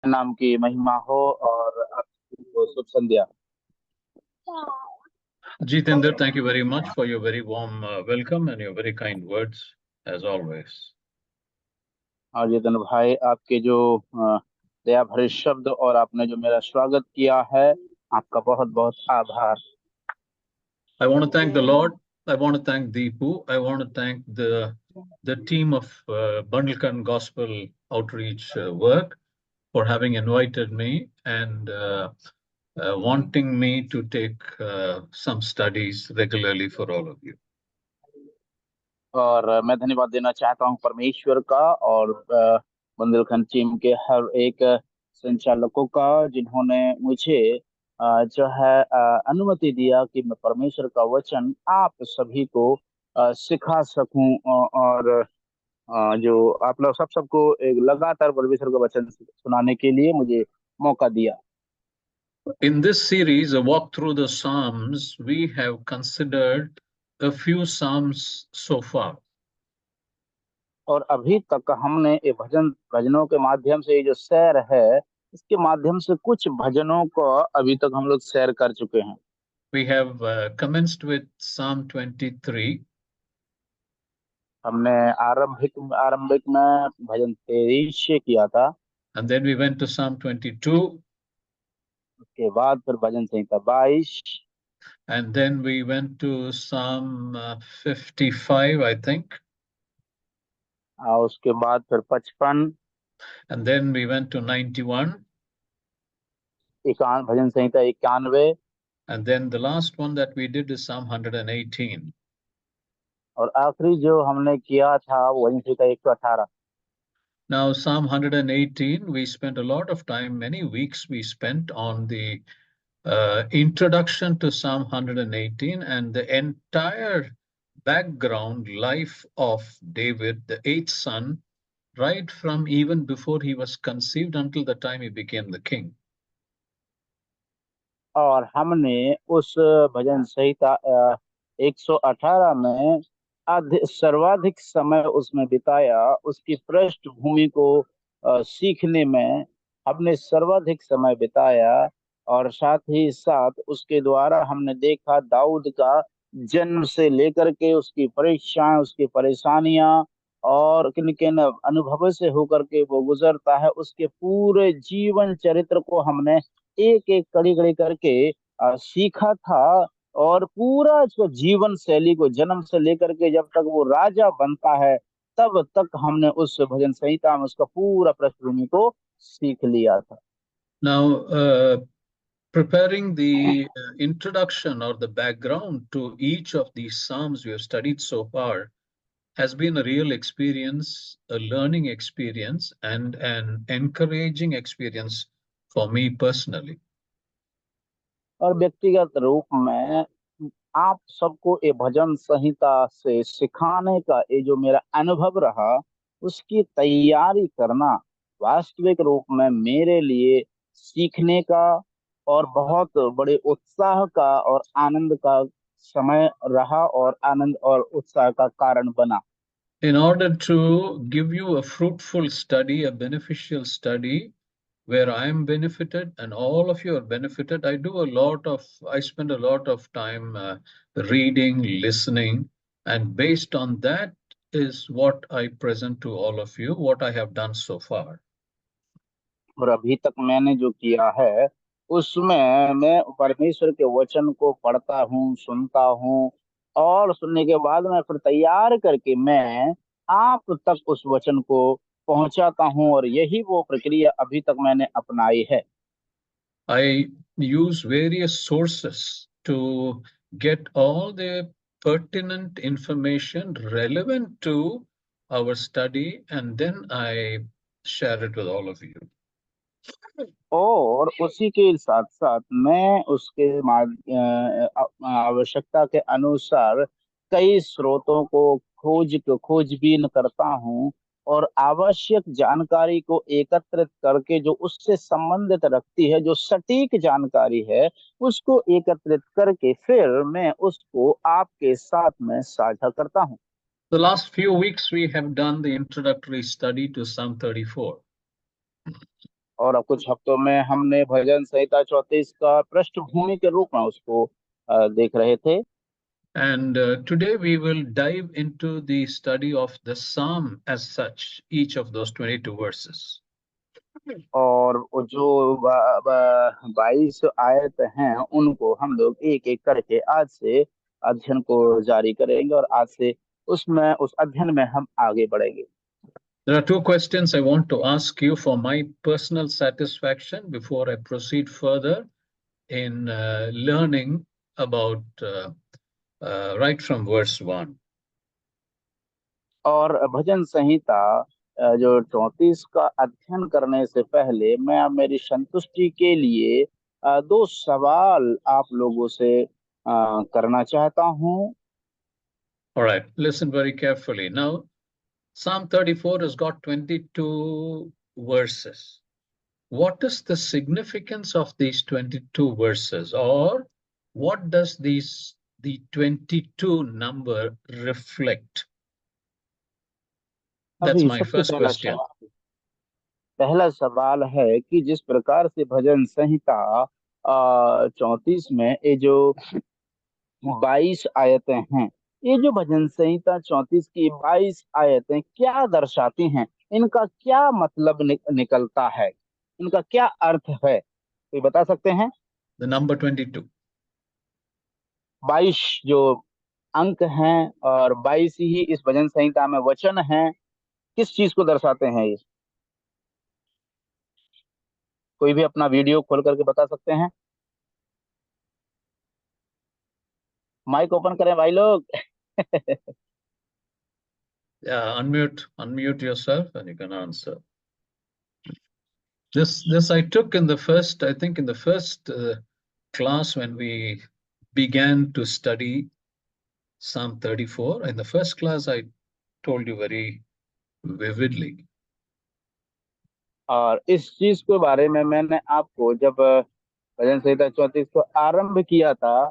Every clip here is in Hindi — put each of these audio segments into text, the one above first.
नाम की महिमा हो और आपको शुभ संध्या। Jitendra, thank you very much for your very warm welcome and your very kind words, as always. और जितन भाई, आपके जो दया भरे शब्द और आपने जो मेरा स्वागत किया है, आपका बहुत बहुत आभार। I want to thank the Lord. I want to thank Deepu. I want to thank the team of Bundlekan Gospel Outreach Work for having invited me and wanting me to take some studies regularly for all of you. और मैं धन्यवाद देना चाहता हूं परमेश्वर का और बुंदेलखंड टीम के हर एक संचालकों का, जिन्होंने मुझे जो है अनुमति दिया कि मैं परमेश्वर का वचन आप सभी को सिखा सकूं, और जो आप लोग सबको एक लगातार परमेश्वर का वचन सुनाने के लिए मुझे मौका दिया। In this series, a walk through the Psalms, we have considered a few Psalms so far. और अभी तक हमने ये भजनों के माध्यम से ये जो सैर है, इसके माध्यम से कुछ भजनों को अभी तक हम लोग सैर कर चुके हैं। We have commenced with Psalm 23. हमने आरंभिक में भजन 23 किया था। And then we went to Psalm 22. उसके बाद फिर भजन संहिता 22। And then we went to Psalm 55, I think. और उसके बाद फिर 55। And then we went to 91. Bhajan Samhita 91। And then the last one that we did is Psalm 118. और आखिरी जो हमने किया था वो भजन संहिता 118। Now, Psalm 118, we spent a lot of time, many weeks we spent on the introduction to Psalm 118 and the entire background life of David, the eighth son, right from even before he was conceived until the time he became the king. और हमने उस भजन संहिता 118 में सर्वाधिक समय उसमें बिताया। उसकी पृष्ठभूमि को सीखने में हमने सर्वाधिक समय बिताया, और साथ ही साथ उसके द्वारा हमने देखा दाऊद का जन्म से लेकर के उसकी परीक्षाएं, उसकी परेशानियां, और किन किन अनुभवों से होकर के वो गुजरता है, उसके पूरे जीवन चरित्र को हमने एक एक कड़ी कड़ी करके सीखा था। और पूरा इसको जीवन शैली को जन्म से लेकर के जब तक वो राजा बनता है, तब तक हमने उस भजन संहिता में उसका पूरा पृष्ठभूमि को सीख लिया था। Now, preparing the introduction or the background to each of these Psalms we have studied so far has been a real experience, a learning experience, and an encouraging experience for me personally. और व्यक्तिगत रूप में आप सबको ये भजन संहिता से सिखाने का ये जो मेरा अनुभव रहा, उसकी तैयारी करना वास्तविक रूप में मेरे लिए सीखने का और बहुत बड़े उत्साह का और आनंद का समय रहा, और आनंद और उत्साह का कारण बना। In order to give you a fruitful study, a beneficial study, where I am benefited and all of you are benefited, I spend a lot of time reading, listening, and based on that is what I present to all of you, what I have done so far. और अभी तक मैंने जो किया है, उसमें मैं परमेश्वर के वचन को पढ़ता हूँ, सुनता हूँ, और सुनने के बाद मैं फिर तैयार करके मैं आप तक उस वचन को पहुंचाता हूँ, और यही वो प्रक्रिया अभी तक मैंने अपनाई है। I use various sources to get all the pertinent information relevant to our study, and then I share it with all of you. और उसी के साथ साथ मैं उसके आवश्यकता के अनुसार कई स्रोतों को खोजबीन करता हूँ, और आवश्यक जानकारी को एकत्रित करके जो उससे संबंधित रखती है, जो सटीक जानकारी है, उसको एकत्रित करके फिर मैं उसको आपके साथ में साझा करता हूँ। The last few weeks we have done the introductory study to Psalm 34. और अब कुछ हफ्तों में हमने भजन संहिता 34 का पृष्ठभूमि के रूप में उसको देख रहे थे। And today we will dive into the study of the psalm as such, each of those 22 verses. और वो जो 22 आयत हैं उनको हम लोग एक एक करके आज से अध्ययन को जारी करेंगे और आज से उस अध्ययन में हम आगे बढ़ेंगे। There are two questions I want to ask you for my personal satisfaction before I proceed further in learning about right from verse 1. और भजन संहिता जो 34 का अध्ययन करने से पहले मैं मेरी संतुष्टि के लिए दो सवाल आप लोगों से करना चाहता हूं। All right, listen very carefully. Now, Psalm 34 has got 22 verses. What is the significance of these 22 verses, or what does the 22 number reflect? That's अभी my सबसे first question. पहला सवाल है कि जिस प्रकार से भजन संहिता 34 में ये जो 22 आयतें हैं, ये जो भजन संहिता 34 की 22 आयतें क्या दर्शाती हैं, इनका क्या मतलब निकलता है, इनका क्या अर्थ है, कोई बता सकते हैं? The number 22. 22 जो अंक हैं और 22 ही इस भजन संहिता में वचन हैं, किस चीज को दर्शाते हैं ये? कोई भी अपना वीडियो खोल करके बता सकते हैं? माइक ओपन करें भाई लोग। Yeah, unmute yourself and you can answer. This I took in the first, I think in the first class when we began to study Psalm 34. In the first class, I told you very vividly. और इस चीज के बारे में मैंने आपको जब भजन संहिता 34 को आरंभ किया था,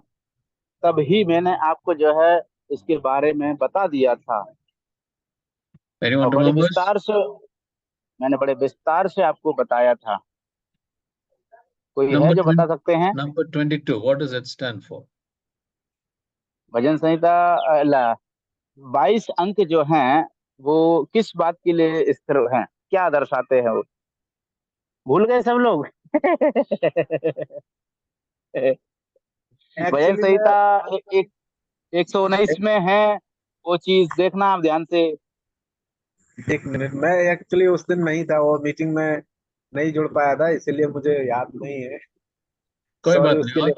तब ही मैंने आपको जो है इसके बारे में बता दिया था। Anyone और remembers? मैंने बड़े विस्तार से आपको बताया था। कोई है Number जो 20, बता सकते हैं? number 22, what does it stand for? भजन संहिता 22 अंक जो हैं वो किस बात के लिए स्थिर हैं, क्या दर्शाते हैं वो? भूल गए सब लोग? भजन संहिता एक 119 में है, वो चीज देखना आप ध्यान से। एक मिनट, मैं एक्चुअली उस दिन नहीं था, वो मीटिंग में नहीं जुड़ पाया था, इसलिए मुझे याद नहीं है। कोई सॉरी बात उसके नहीं, लिए।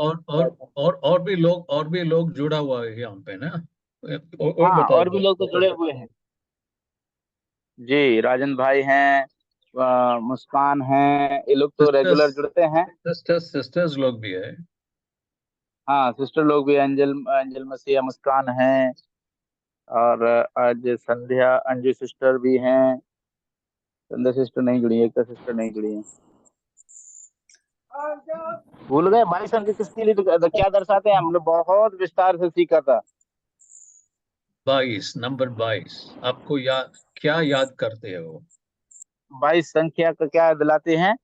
और भी लोग जुड़ा हुआ है यहाँ पे ना, और हाँ, बताओ और भी लोग तो जुड़े हुए हैं जी। राजन भाई हैं, मुस्कान हैं, ये लोग तो रेगुलर जुड़ते हैं। सिस्टर्स लोग भी है। हाँ, सिस्टर लोग भी, अंजल अंजल मसीहा मुस्कान हैं, और आज संध्या अंजू सिस्टर भी हैं। संध्या सिस्टर नहीं जुड़ी है, एक सिस्टर नहीं जुड़ी है। भूल गए 22 अंक किसके लिए तो क्या दर्शाते हैं? हमने बहुत विस्तार से सीखा था। 22, नंबर 22 आपको क्या याद करते हो? 22 संख्या का क्या दिलाते हैं?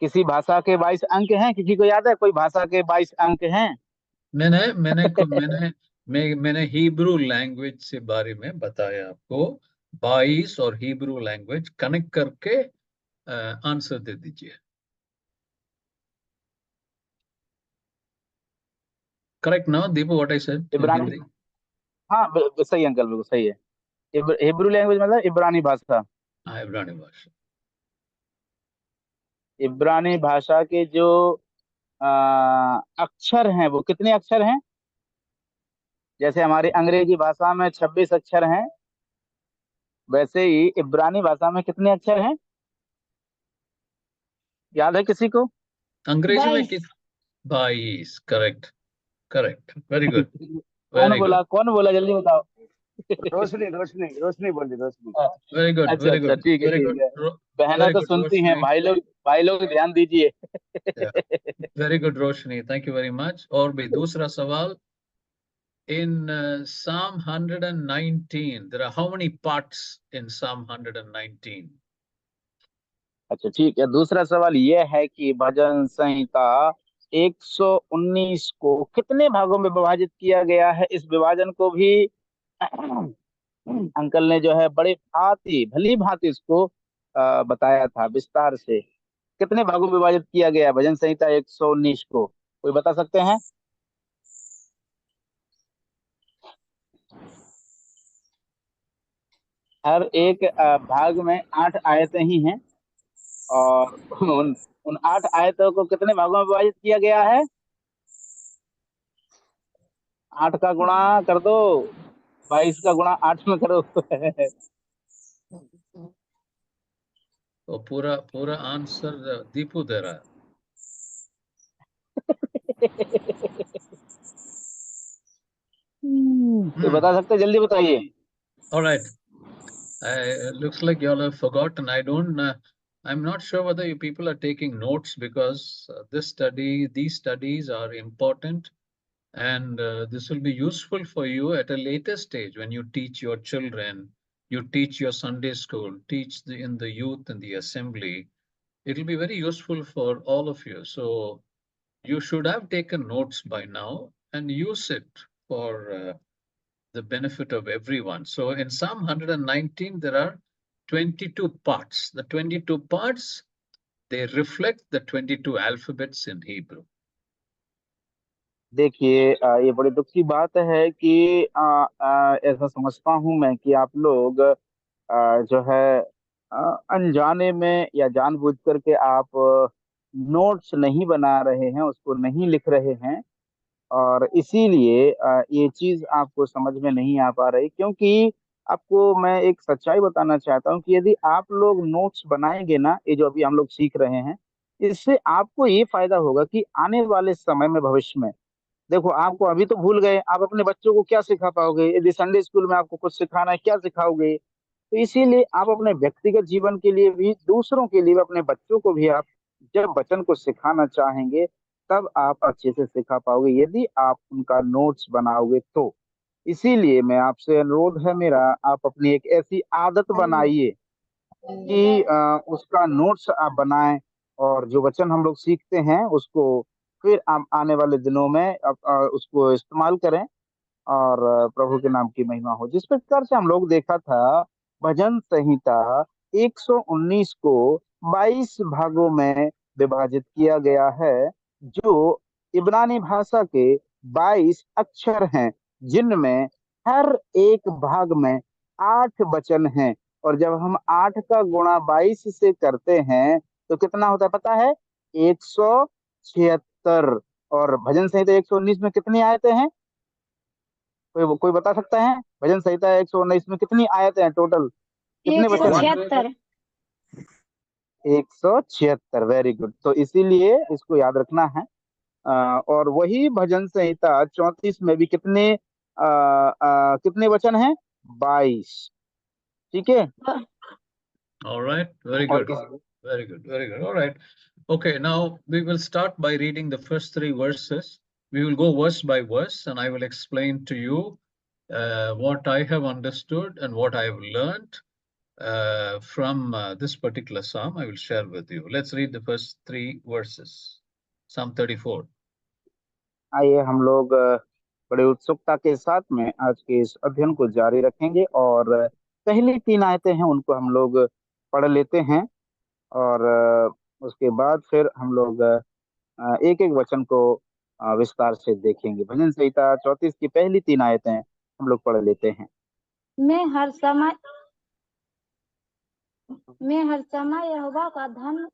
किसी भाषा के 22 अंक हैं? किसी को याद है कोई भाषा के 22 अंक हैं? मैंने हिब्रू लैंग्वेज से बारे में बताया आपको। 22 और हिब्रू लैंग्वेज कनेक्ट करके आंसर दे दीजिए। करेक्ट ना Deepu, what I said in इब्रानी, हिंदी? हाँ सही अंकल, बिल्कुल सही है। हिब्रू लैंग्वेज मतलब इब्रानी भाषा। हाँ, इब्रानी भाषा। इब्रानी भाषा के जो अक्षर हैं वो कितने अक्षर हैं? जैसे हमारी अंग्रेजी भाषा में 26 अक्षर हैं, वैसे ही इब्रानी भाषा में कितने अक्षर हैं? याद है किसी को? अंग्रेजी में 22। करेक्ट, करेक्ट, वेरी गुड, कौन वेरी बोला, गुड, कौन बोला, जल्दी बताओ। रोशनी रोशनी रोशनी बोल दी, रोशनी। वेरी गुड, अच्छा वेरी अच्छा, गुड, ठीक है वेरी ठीक गुड, है। बहनें वेरी तो गुड सुनती हैं, रोशनी। भाई लोग ध्यान दीजिए। Very good Roshni, thank you very much. और भी दूसरा सवाल, in Psalm 119, there are how many parts in Psalm 119? अच्छा ठीक है, दूसरा सवाल ये है कि भजन संहिता 119 को कितने भागों में विभाजित किया गया है? इस विभाजन को भी अंकल ने जो है बड़े भांति भली भांति इसको बताया था विस्तार से। कितने भागों में विभाजित किया गया है भजन संहिता 119 को? कोई बता सकते हैं? हर एक भाग में 8 आयतें ही हैं, और उन 8 आयतों को कितने भागों में विभाजित किया गया है? 8 का गुणा कर दो, 22 का गुणा 8 में करो। तो पूरा पूरा आंसर दीपू दे रहा है। कोई बता सकते हैं? जल्दी बताइए। All right. Looks like y'all have forgotten. I'm not sure whether you people are taking notes, because these studies are important, and this will be useful for you at a later stage when you teach your children, you teach your Sunday school, teach in the youth and the assembly. It'll be very useful for all of you. So you should have taken notes by now and use it for the benefit of everyone. So in Psalm 119, there are 22 parts. The 22 parts, they reflect the 22 alphabets in Hebrew. देखिए, ये बड़ी दुख की बात है कि ऐसा समझता हूं मैं कि आप लोग जो है अनजाने में या जानबूझ करके आप नोट्स नहीं बना रहे हैं, उसको नहीं लिख रहे हैं, और इसीलिए ये चीज आपको समझ में नहीं आ पा रही। क्योंकि आपको मैं एक सच्चाई बताना चाहता हूँ कि यदि आप लोग नोट्स बनाएंगे ना, ये जो अभी हम लोग सीख रहे हैं, इससे आपको ये फायदा होगा कि आने वाले समय में, भविष्य में, देखो आपको अभी तो भूल गए, आप अपने बच्चों को क्या सिखा पाओगे? यदि संडे स्कूल में आपको कुछ सिखाना है, क्या सिखाओगे? तो इसीलिए आप अपने व्यक्तिगत जीवन के लिए भी, दूसरों के लिए भी, अपने बच्चों को भी आप जब वचन को सिखाना चाहेंगे, तब आप अच्छे से सिखा पाओगे, यदि आप उनका नोट्स बनाओगे तो। इसीलिए मैं आपसे अनुरोध है मेरा, आप अपनी एक ऐसी आदत बनाइए कि उसका नोट्स आप बनाएं, और जो वचन हम लोग सीखते हैं उसको फिर आप आने वाले दिनों में उसको इस्तेमाल करें, और प्रभु के नाम की महिमा हो। जिस प्रकार से हम लोग देखा था, भजन संहिता 119 को 22 भागों में विभाजित किया गया है, जो इब्रानी भाषा के 22 अक्षर हैं, जिनमें हर एक भाग में 8 वचन हैं। और जब हम 8 का गुणा 22 से करते हैं तो कितना होता है पता है? 176। और भजन संहिता 119 में कितनी आयतें हैं? कोई बता सकता है? भजन संहिता 119 में कितनी आयतें हैं टोटल? कितने वचन हैं? 176। 176, वेरी गुड। तो इसीलिए इसको याद रखना है। और वही भजन संहिता 34 में भी कितने वचन हैं? 22। ठीक है। All right, very और good. Very good, very good. All right. Okay, now we will start by reading the first 3 verses. We will go verse by verse, and I will explain to you what I have understood and what I have learned from this particular psalm. I will share with you. Let's read the first 3 verses. Psalm 34. आइए हम लोग बड़े उत्सुकता के साथ में आज के इस अध्ययन को जारी रखेंगे, और पहली 3 आयतें हैं उनको हम लोग पढ़ लेते हैं, और उसके बाद फिर हम लोग एक एक वचन को विस्तार से देखेंगे। भजन संहिता 34 की पहली 3 आयतें हम लोग पढ़ लेते हैं। मैं हर समय यहोवा का धन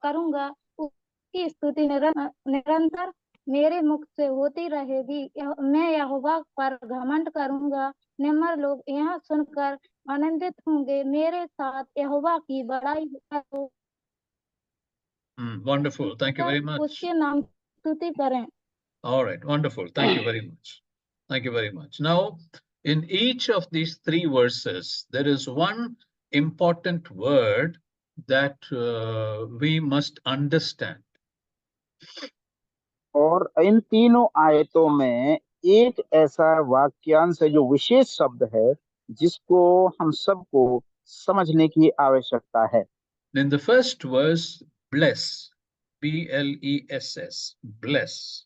करूंगा, उसकी स्तुति निरंतर मेरे मुख से होती रहेगी। मैं यहोवा पर घमंड करूंगा, निम्र लोग यह सुनकर आनंदित होंगे। मेरे साथ यहोवा की बड़ाई करो। Wonderful. Thank you very much. उसके नाम स्तुति करें। All right, wonderful. Thank you very much. Thank you very much. Now, in each of these 3 verses, there is one important word that we must understand. और इन तीनों आयतों में एक ऐसा वाक्यांश है जो विशेष शब्द है, जिसको हम सबको समझने की आवश्यकता है। In the first verse, bless, B-L-E-S-S, bless.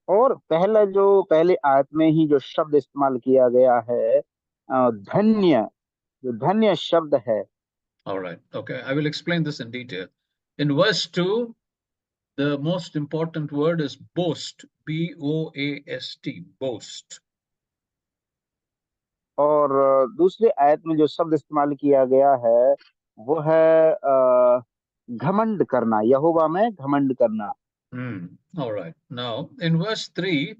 और पहली आयत में ही जो शब्द इस्तेमाल किया गया है धन्य, जो धन्य शब्द है. All right, okay, I will explain this in detail. In verse 2, the most important word is boast, B-O-A-S-T, boast. और दूसरी आयत में जो शब्द इस्तेमाल किया गया है वो है घमंड करना, यहोवा में घमंड करना. All right, now in verse 3,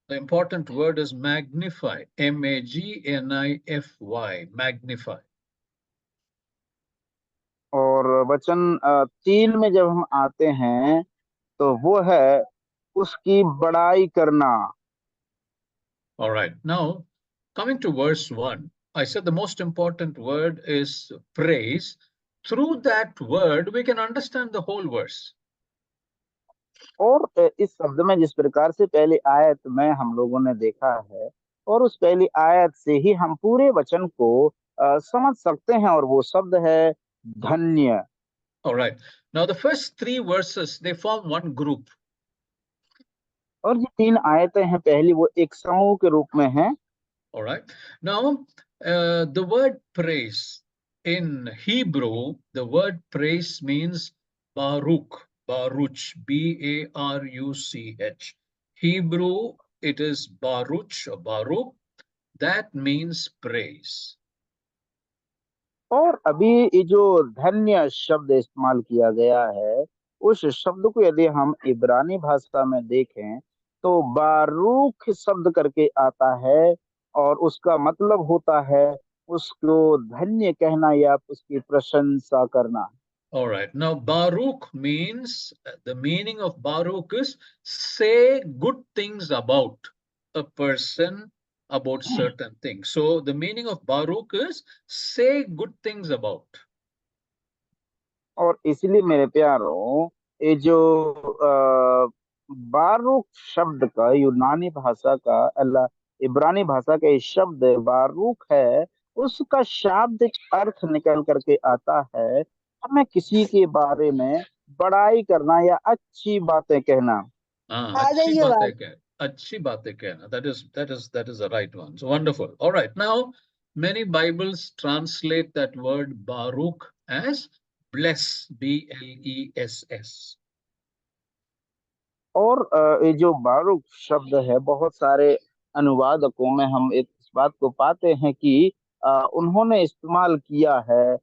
the important word is magnify, M-A-G-N-I-F-Y, magnify. और वचन 3 में जब हम आते हैं तो वो है उसकी बड़ाई करना. All right, now coming to verse 1, I said the most important word is praise. Through that word, we can understand the whole verse. और इस शब्द में जिस प्रकार से पहली आयत में हम लोगों ने देखा है, और उस पहली आयत से ही हम पूरे वचन को समझ सकते हैं, और वो शब्द है धन्य. All right, now the first 3 verses, they form one group. और ये 3 आयतें हैं पहली, वो एक समूह के रूप में हैं. All right, now the word praise in Hebrew, the word praise means baruch, baruch, B-A-R-U-C-H. Hebrew, it is baruch or baruch, that means praise. और अभी ये जो धन्य शब्द इस्तेमाल किया गया है, उस शब्द को यदि हम इब्रानी भाषा में देखें तो बारूक शब्द करके आता है, और उसका मतलब होता है उसको धन्य कहना या उसकी प्रशंसा करना. All right, now baruch means, the meaning of baruch is say good things about a person, about certain things. So the meaning of baruch is say good things about. और इसलिए मेरे प्यारों, ये जो बारूक शब्द का यूनानी भाषा का अल्लाह इब्रानी भाषा का ये शब्द बारूक है, उसका शाब्दिक अर्थ निकल करके आता है हमें किसी के बारे में बड़ाई करना या अच्छी बातें कहना. अच्छी बातें कहना. That is the right one. So wonderful. All right, now many Bibles translate that word baruch as bless, B-L-E-S-S. और ये जो बारूक शब्द है, बहुत सारे अनुवादकों में हम इस बात को पाते हैं कि उन्होंने इस्तेमाल किया है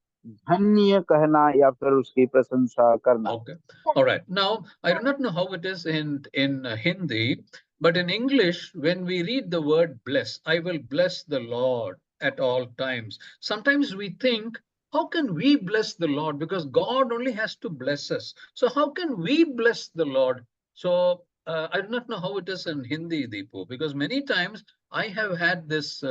धन्य कहना या फिर उसकी प्रशंसा करना. Okay, all right. Now I do not know how it is in Hindi, but in English, when we read the word bless, I will bless the Lord at all times. Sometimes we think, how can we bless the Lord? Because God only has to bless us. So how can we bless the Lord? So I do not know how it is in Hindi, Deepu, because many times I have had this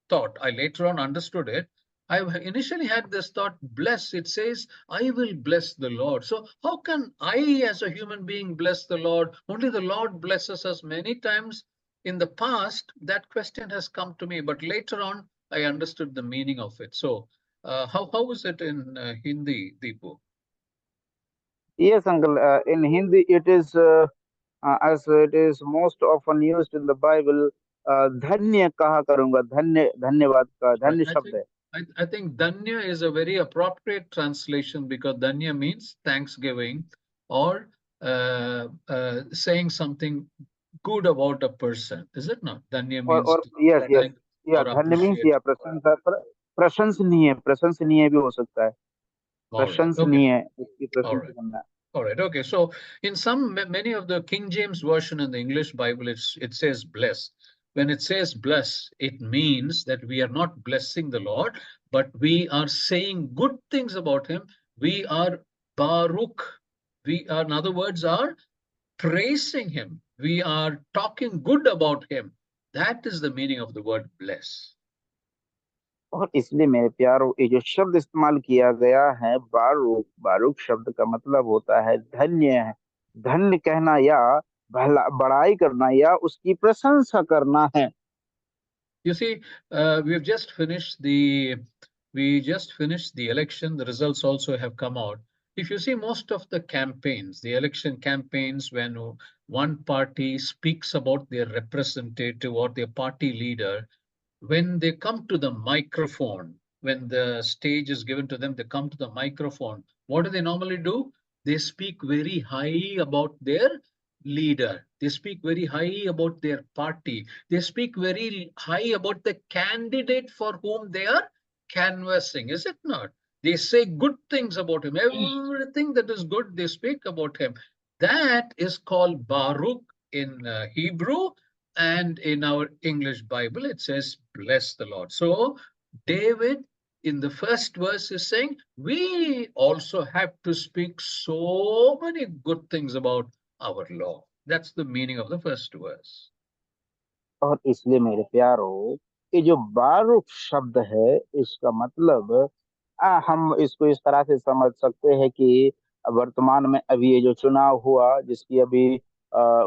thought. I later on understood it. I initially had this thought, bless, it says, I will bless the Lord. So how can I as a human being bless the Lord? Only the Lord blesses us. Many times in the past, that question has come to me, but later on, I understood the meaning of it. So how is it in Hindi, Deepu? Yes, uncle. In Hindi, it is as it is most often used in the Bible. धन्य कहा करूंगा, धन्य, धन्यवाद का धन्य शब्द है. I think Danya is a very appropriate translation because Danya means thanksgiving or saying something good about a person. Is it not? Danya means और yes, yes, or धन्य मीन्स appreciate. या प्रशंसा, प्रशंसनीय भी हो सकता है. प्रशंसनीय उसकी प्रशंसा करना. All right. Okay. So in many of the King James Version in the English Bible, it says bless. When it says bless, it means that we are not blessing the Lord, but we are saying good things about him. We are baruch. We are, in other words, are praising him. We are talking good about him. That is the meaning of the word bless. और इसलिए मेरे प्यारों, ये जो शब्द इस्तेमाल किया गया है बारूक, बारूक शब्द का मतलब होता है धन्य है, धन्य कहना या बड़ाई करना या उसकी प्रशंसा करना है. You see, we have just finished the We just finished the election. The results also have come out. If you see most of the campaigns, the election campaigns, when one party speaks about their representative or their party leader, when they come to the microphone, when the stage is given to them, they come to the microphone. What do they normally do? They speak very high about their leader. They speak very high about their party. They speak very high about the candidate for whom they are canvassing, is it not? They say good things about him. Everything that is good, they speak about him. That is called Baruch in Hebrew, and in our English Bible, it says, bless the Lord. So David in the first verse is saying, we also have to speak so many good things about our Lord. That's the meaning of the first verse. और इसलिए मेरे प्यारो, ये जो बारूक शब्द है, इसका मतलब हम इसको इस तरह से समझ सकते हैं कि वर्तमान में अभी ये जो चुनाव हुआ, जिसकी अभी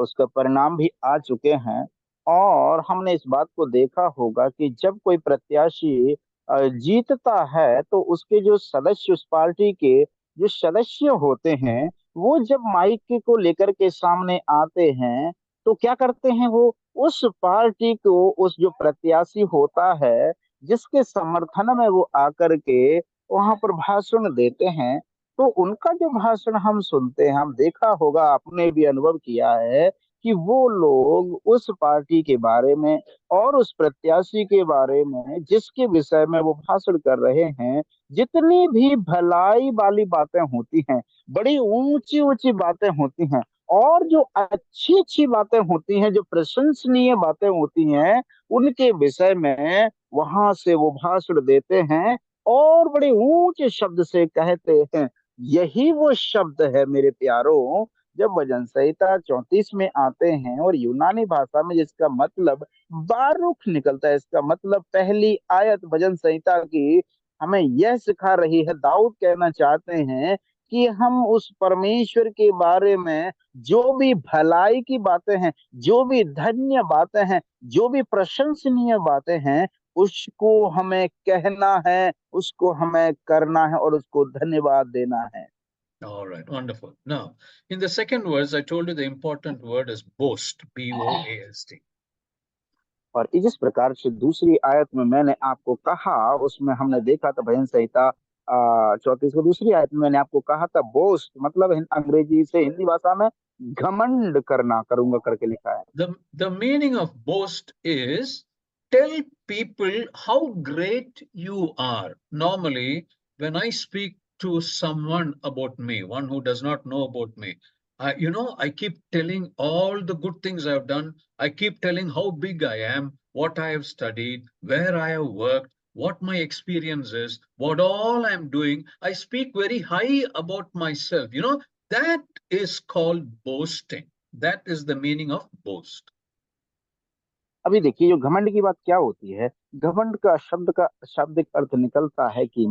उसका परिणाम भी आ चुके हैं, और हमने इस बात को देखा होगा कि जब कोई प्रत्याशी जीतता है, तो उसके जो सदस्य, उस पार्टी के जो सदस्य होते हैं, वो जब माइक को लेकर के सामने आते हैं, तो क्या करते हैं? वो उस पार्टी को, उस जो प्रत्याशी होता है, जिसके समर्थन में वो आकर के वहां पर भाषण देते हैं, तो उनका जो भाषण हम सुनते हैं, हम देखा होगा, आपने भी अनुभव किया है कि वो लोग उस पार्टी के बारे में और उस प्रत्याशी के बारे में, जिसके विषय में वो भाषण कर रहे हैं, जितनी भी भलाई वाली बातें होती हैं, बड़ी ऊंची ऊंची बातें होती हैं, और जो अच्छी अच्छी बातें होती हैं, जो प्रशंसनीय बातें होती हैं, उनके विषय में वहां से वो भाषण देते हैं और बड़े ऊंचे शब्द से कहते हैं। यही वो शब्द है मेरे प्यारों, जब भजन संहिता 34 में आते हैं, और यूनानी भाषा में जिसका मतलब बारूक निकलता है, इसका मतलब पहली आयत भजन संहिता की हमें यह सिखा रही है। दाऊद कहना चाहते हैं कि हम उस परमेश्वर के बारे में जो भी भलाई की बातें हैं, जो भी धन्य बातें हैं, जो भी प्रशंसनीय बातें हैं, उसको हमें कहना है, उसको हमें करना है, और उसको धन्यवाद देना है। All right, wonderful. Now, in the second verse, I told you the important word is boast, B-O-A-S-T. और जिस प्रकार से दूसरी आयत में मैंने आपको कहा, उसमें हमने देखा था भजन संहिता 34 को दूसरी आयत में मैंने आपको कहा था बोस्ट, मतलब अंग्रेजी से हिंदी भाषा में घमंड करना, करूंगा करके लिखा है। The meaning of boast is tell people how great you are. Normally, when I speak to someone about me, one who does not know about me, I keep telling all the good things I've done. I keep telling how big I am, what I have studied, where I have worked, what my experience is, what all I'm doing. I speak very high about myself. That is called boasting. That is the meaning of boast. अभी देखिए, जो घमंड की बात क्या होती है, घमंड का शाब्दिक अर्थ निकलता है कि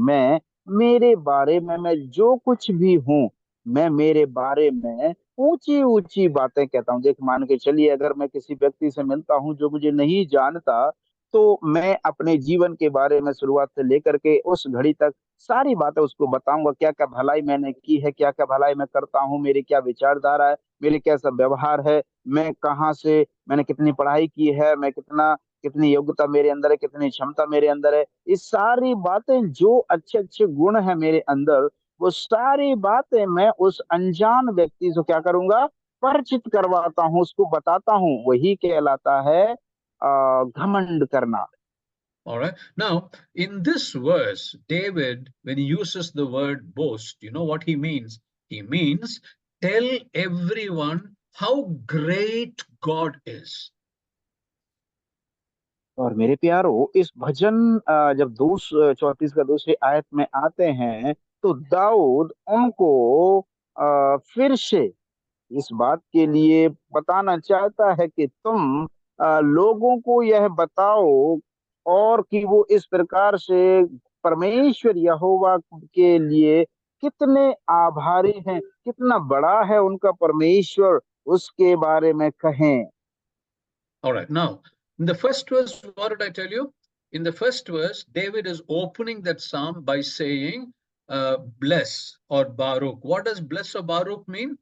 मेरे बारे में, मैं जो कुछ भी हूँ, मैं मेरे बारे में ऊंची ऊंची बातें कहता हूँ। देख, मान के चलिए, अगर मैं किसी व्यक्ति से मिलता हूँ जो मुझे नहीं जानता, तो मैं अपने जीवन के बारे में शुरुआत से लेकर के उस घड़ी तक सारी बातें उसको बताऊंगा। क्या क्या भलाई मैंने की है, क्या क्या भलाई मैं करता हूँ, मेरी क्या विचारधारा है, मेरे कैसा व्यवहार है, मैं कहाँ से, मैंने कितनी पढ़ाई की है, मैं कितनी योग्यता मेरे अंदर है, कितनी क्षमता मेरे अंदर है। ये सारी बातें, जो अच्छे अच्छे गुण है मेरे अंदर, वो सारी बातें मैं उस अनजान व्यक्ति से क्या करूंगा? परिचित करवाता हूँ, उसको बताता हूँ। वही कहलाता है घमंड करना। All right. Now, in this verse, David, when he uses the word boast, you know what he means? He means tell everyone how great God is. और मेरे प्यारो, इस भजन जब 34 का दूसरी आयत में आते हैं, तो दाऊद उनको फिर से इस बात के लिए बताना चाहता है कि तुम लोगों को यह बताओ, और कि वो इस प्रकार से परमेश्वर यहोवा के लिए कितने आभारी हैं, कितना बड़ा है उनका परमेश्वर, उसके बारे में कहें। All right. Now, in the first verse, what did I tell you? In the first verse, David is opening that psalm by saying, bless or Baruch. What does bless or Baruch mean?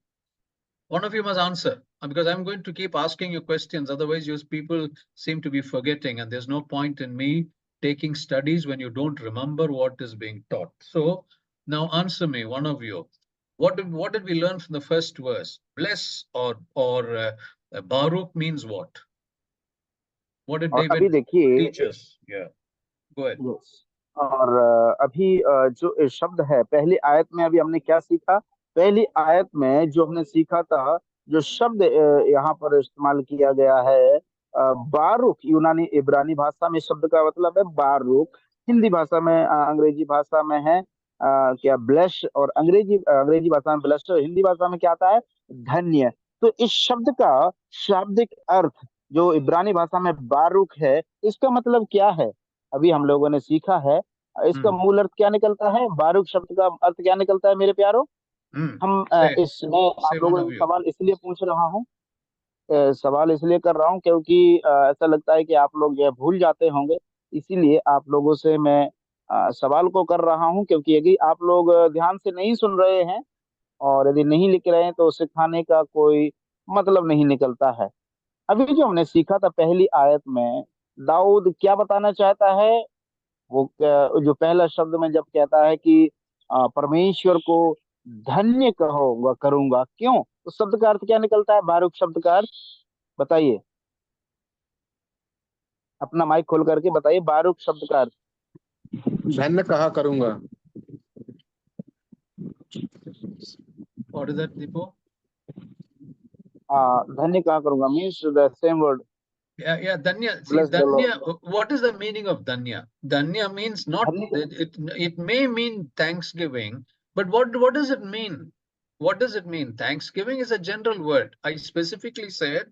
One of you must answer, because I'm going to keep asking you questions. Otherwise, you people seem to be forgetting, and there's no point in me taking studies when you don't remember what is being taught. So now answer me, one of you. What did we learn from the first verse? Bless or Baruch means what? What did और अभी David देखिए, teach us? Yeah, go ahead. Yes, और अभी जो शब्द है, पहली आयत में अभी हमने क्या सीखा? पहली आयत में जो हमने सीखा था, जो शब्द यहाँ पर इस्तेमाल किया गया है, बारूक, यूनानी इब्रानी भाषा में शब्द का मतलब है बारूक, हिंदी भाषा में, अंग्रेजी भाषा में है क्या ब्लेस, और अंग्रेजी भाषा में ब्लेस, हिंदी भाषा में क्या आता है? धन्य। तो इस शब्द का शाब्दिक अर्थ जो इब्रानी भाषा में बारूक है, इसका मतलब क्या है? अभी हम लोगों ने सीखा है। इसका मूल अर्थ क्या निकलता है? बारूक शब्द का अर्थ क्या निकलता है मेरे प्यारो? हम इसमें आप लोगों से सवाल इसलिए पूछ रहा हूँ, सवाल इसलिए कर रहा हूँ क्योंकि ऐसा लगता है कि आप लोग ये भूल जाते होंगे, इसीलिए आप लोगों से मैं सवाल को कर रहा हूँ, क्योंकि यदि आप लोग ध्यान से नहीं सुन रहे हैं और यदि नहीं लिख रहे हैं तो सिखाने का कोई मतलब नहीं निकलता है। अभी जो हमने सीखा था पहली आयत में, दाऊद क्या बताना चाहता है? वो जो पहला शब्द में जब कहता है कि परमेश्वर को धन्य कहो करूंगा, क्यों? उस शब्द का अर्थ क्या निकलता है? बारूक शब्द का अर्थ बताइए, अपना माइक खोल करके बताइए, बारूक शब्द का अर्थ। धन्य कहा करूंगा। What is that, Deepo? धन्य कहा करूंगा means the same word. Yeah, Danya. See, Bless the Danya, Lord. what is the meaning of Danya? Danya means not, it may mean thanksgiving, but what does it mean? What does it mean? Thanksgiving is a general word. I specifically said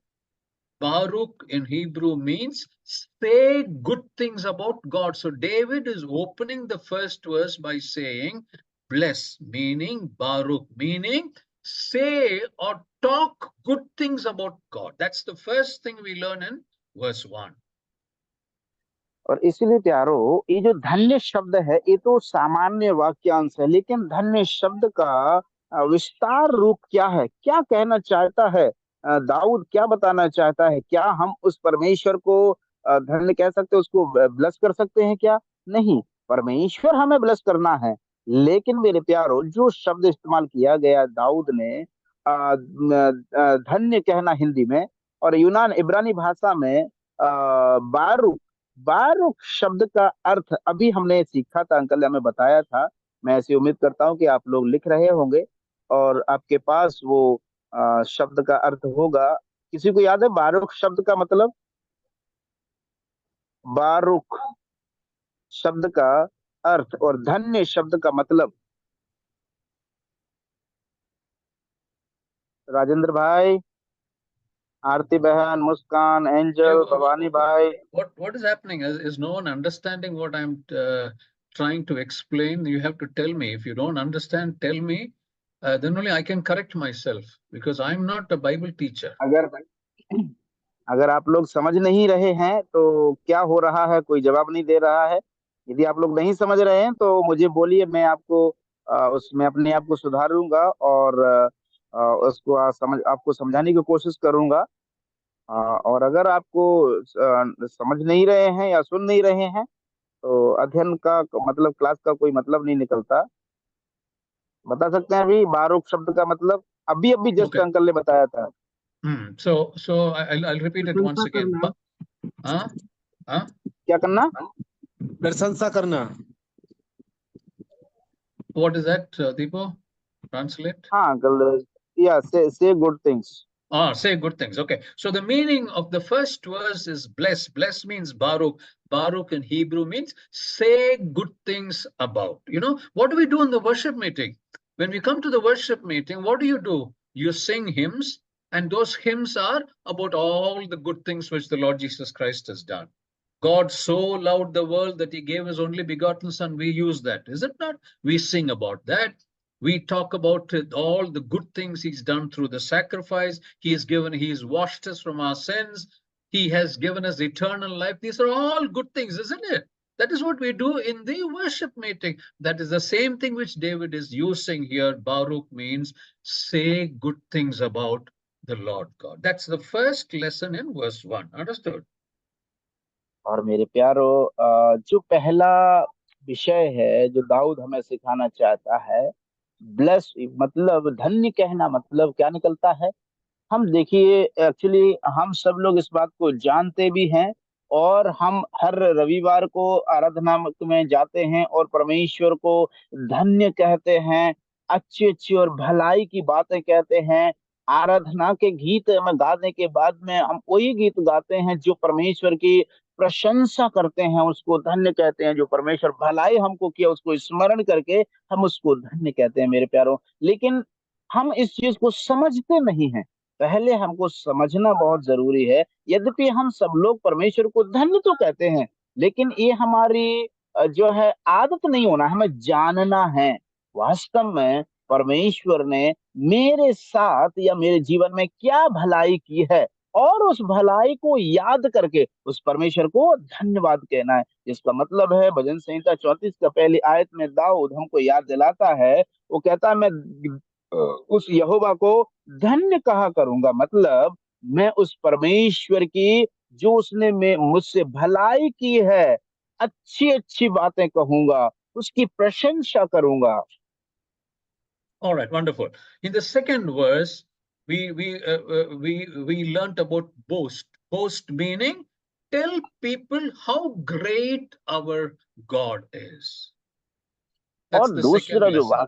Baruch in Hebrew means say good things about God. So David is opening the first verse by saying bless, meaning Baruch, meaning say or talk good things about God. That's the first thing we learn in verse 1. और इसीलिए प्यारो, ये जो धन्य शब्द है ये तो सामान्य वाक्यांश है, लेकिन धन्य शब्द का विस्तार रूप क्या है? क्या कहना चाहता है दाऊद? क्या बताना चाहता है? क्या हम उस परमेश्वर को धन्य कह सकते हैं, उसको ब्लेस कर सकते हैं क्या? नहीं, परमेश्वर हमें ब्लेस करना है, लेकिन मेरे प्यारो जो शब्द इस्तेमाल किया गया दाऊद ने, धन्य कहना हिंदी में, और यूनान इब्रानी भाषा में बारूक, बारूक शब्द का अर्थ अभी हमने सीखा था, अंकल ने हमें बताया था। मैं ऐसी उम्मीद करता हूं कि आप लोग लिख रहे होंगे और आपके पास वो शब्द का अर्थ होगा। किसी को याद है बारूक शब्द का मतलब? बारूक शब्द का अर्थ और धन्य शब्द का मतलब? राजेंद्र भाई, आरती बहन, मुस्कान, एंजल, भवानी भाई। What is happening? Is no one understanding what I'm trying to explain? You have to tell me. If you don't understand, tell me. Then only I can correct myself, because I'm not a Bible teacher. अगर आप लोग समझ नहीं रहे हैं तो क्या हो रहा है? कोई जवाब नहीं दे रहा है। यदि आप लोग नहीं समझ रहे हैं तो मुझे बोलिए, मैं आपको उसमें अपने आप को सुधारूंगा और उसको आपको समझाने की कोशिश करूंगा। और अगर आपको समझ नहीं रहे हैं या सुन नहीं रहे हैं तो अध्ययन का मतलब, क्लास का कोई मतलब नहीं निकलता। बता सकते हैं अभी बारूक शब्द का मतलब? अभी जस्ट अंकल ने बताया था। So I'll repeat it once again. क्या करना? प्रशंसा करना। What is that, Deepo? Translate. हाँ uncle, yeah, say good things. Say good things. Okay. So the meaning of the first verse is bless. Bless means Baruch. Baruch in Hebrew means say good things about. You know, what do we do in the worship meeting? When we come to the worship meeting, what do? You sing hymns, and those hymns are about all the good things which the Lord Jesus Christ has done. God so loved the world that he gave his only begotten son. We use that, is it not? We sing about that. We talk about all the good things he's done through the sacrifice. He's washed us from our sins. He has given us eternal life. These are all good things, isn't it? That is what we do in the worship meeting. That is the same thing which David is using here. Baruch means say good things about the Lord God. That's the first lesson in verse 1. Understood? और मेरे प्यारो, जो पहला विषय है जो दाऊद हमें सिखाना चाहता है, ब्लेस मतलब धन्य कहना मतलब क्या निकलता है? हम देखिए, एक्चुअली हम सब लोग इस बात को जानते भी हैं, और हम हर रविवार को आराधना में जाते हैं और परमेश्वर को धन्य कहते हैं, अच्छी अच्छी और भलाई की बातें कहते हैं। आराधना के गीत में गाने के बाद में हम वही गीत गाते हैं जो परमेश्वर की प्रशंसा करते हैं, उसको धन्य कहते हैं। जो परमेश्वर भलाई हमको किया उसको स्मरण करके हम उसको धन्य कहते हैं मेरे प्यारों। लेकिन हम इस चीज को समझते नहीं हैं। पहले हमको समझना बहुत जरूरी है। यद्यपि हम सब लोग परमेश्वर को धन्य तो कहते हैं, लेकिन ये हमारी जो है आदत नहीं होना, हमें जानना है वास्तव में परमेश्वर ने मेरे साथ या मेरे जीवन में क्या भलाई की है, और उस भलाई को याद करके उस परमेश्वर को धन्यवाद कहना है। इसका मतलब है भजन संहिता 34 का पहली आयत में दाऊद हमको याद दिलाता है, वो कहता है मैं उस यहोवा को धन्य कहा करूंगा। मतलब मैं उस परमेश्वर की जो उसने मुझसे भलाई की है, अच्छी अच्छी बातें कहूंगा, उसकी प्रशंसा करूंगा। All right, wonderful. In the second verse, we learnt about boast. Boast meaning tell people how great our God is. That's और the second lesson.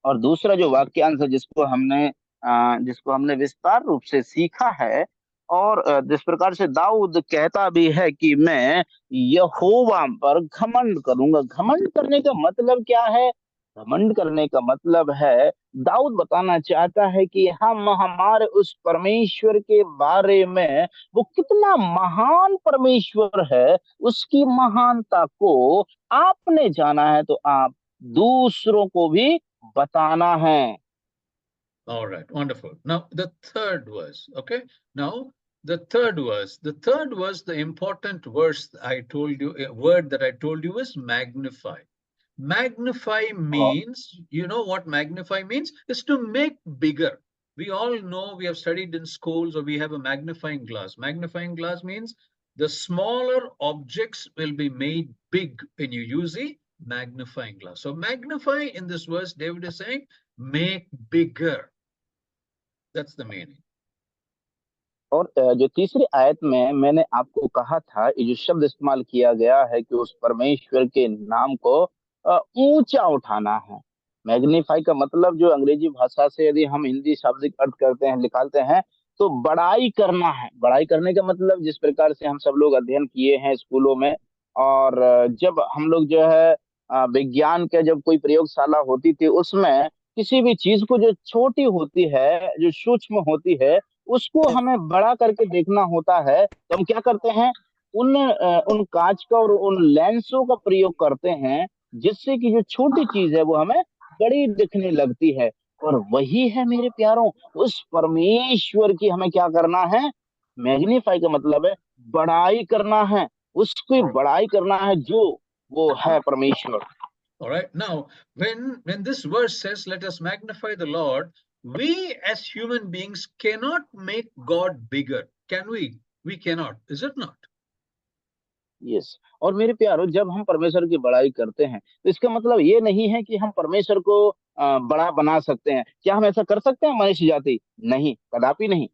दूसरा जो वाक्यांश है जिसको हमने विस्तार रूप से सीखा है, और जिस प्रकार से दाऊद कहता भी है कि मैं यहोवा पर घमंड करूंगा। घमंड करने का मतलब क्या है? घमंड करने का मतलब है, दाऊद बताना चाहता है कि हम हमारे उस परमेश्वर के बारे में, वो कितना महान परमेश्वर है, उसकी महानता को आपने जाना है तो आप दूसरों को भी बताना है। All right, wonderful. Now the third verse, okay? Now the third verse, the important verse I told you, a word that I told you is magnify. Magnify means, you know what magnify means? Is to make bigger. We all know, we have studied in schools, or we have a magnifying glass. Magnifying glass means the smaller objects will be made big when you use a magnifying glass. So magnify in this verse, David is saying, make bigger. That's the meaning. और जो तीसरी आयत में मैंने आपको कहा था, ये जो शब्द इस्तेमाल किया गया है कि उस परमेश्वर के नाम को ऊंचा उठाना है। मैग्नीफाई का मतलब जो अंग्रेजी भाषा से यदि हम हिंदी शाब्दिक अर्थ करते हैं, निकालते हैं, तो बड़ाई करना है। बड़ाई करने का मतलब जिस प्रकार से हम सब लोग अध्ययन किए हैं स्कूलों में, और जब हम लोग जो है विज्ञान के जब कोई प्रयोगशाला होती थी, उसमें किसी भी चीज को जो छोटी होती है, जो सूक्ष्म होती है, उसको हमें बड़ा करके देखना होता है। तो हम क्या करते हैं, उन कांच का और उन लेंसों का प्रयोग करते हैं, जिससे कि जो छोटी चीज है वो हमें बड़ी दिखने लगती है। और वही है मेरे प्यारों, उस परमेश्वर की हमें क्या करना है? मैग्नीफाई का मतलब है बड़ाई करना है, उसकी बड़ाई करना है जो वो है परमेश्वर। All right. Now, when this verse says, let us magnify the Lord, we as human beings cannot make God bigger. Can we? We cannot. Is it not? Yes. और मेरे प्यारो, जब हम परमेश्वर की बड़ाई करते हैं तो इसका मतलब ये नहीं है कि हम परमेश्वर को बड़ा बना सकते हैं। क्या हम ऐसा कर सकते हैं मनुष्य जाति? नहीं, कदापि नहीं।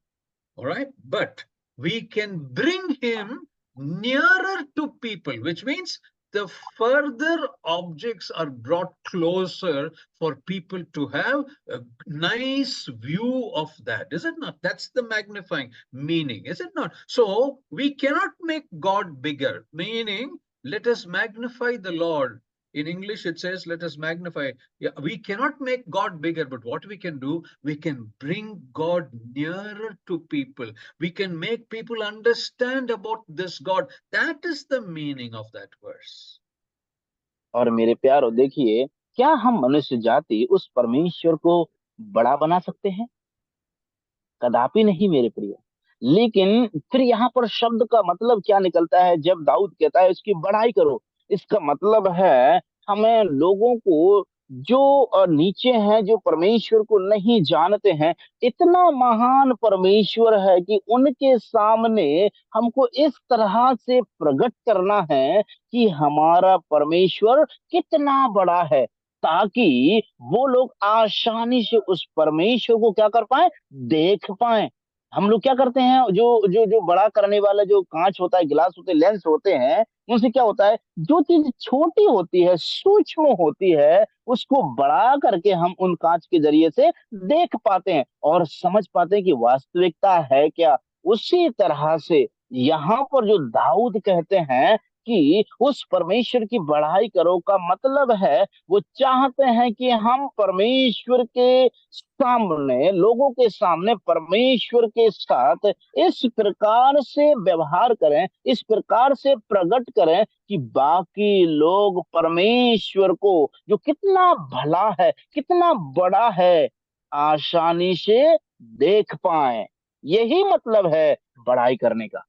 All right. But we can bring him nearer to people, which means the further objects are brought closer for people to have a nice view of that. Is it not? That's the magnifying meaning, is it not? So we cannot make God bigger, meaning let us magnify the Lord. In English, it says, let us magnify. Yeah, we cannot make God bigger, but what we can do, we can bring God nearer to people. We can make people understand about this God. That is the meaning of that verse. और मेरे प्यारो देखिए, क्या हम मनुष्य जाति उस परमेश्वर को बड़ा बना सकते हैं? कदापि नहीं मेरे प्रिय। लेकिन फिर यहाँ पर शब्द का मतलब क्या निकलता है जब दाऊद कहता है उसकी बड़ाई करो? इसका मतलब है हमें लोगों को जो नीचे हैं, जो परमेश्वर को नहीं जानते हैं, इतना महान परमेश्वर है कि उनके सामने हमको इस तरह से प्रकट करना है कि हमारा परमेश्वर कितना बड़ा है, ताकि वो लोग आसानी से उस परमेश्वर को क्या कर पाए, देख पाए। हम लोग क्या करते हैं, जो जो जो बड़ा करने वाला जो कांच होता है, गिलास होते हैं, लेंस होते हैं, उनसे क्या होता है, जो चीज छोटी होती है, सूक्ष्म होती है, उसको बड़ा करके हम उन कांच के जरिए से देख पाते हैं और समझ पाते हैं कि वास्तविकता है क्या। उसी तरह से यहाँ पर जो दाऊद कहते हैं कि उस परमेश्वर की बढ़ाई करो, का मतलब है वो चाहते हैं कि हम परमेश्वर के सामने, लोगों के सामने परमेश्वर के साथ इस प्रकार से व्यवहार करें, इस प्रकार से प्रकट करें कि बाकी लोग परमेश्वर को, जो कितना भला है, कितना बड़ा है, आसानी से देख पाए। यही मतलब है बड़ाई करने का।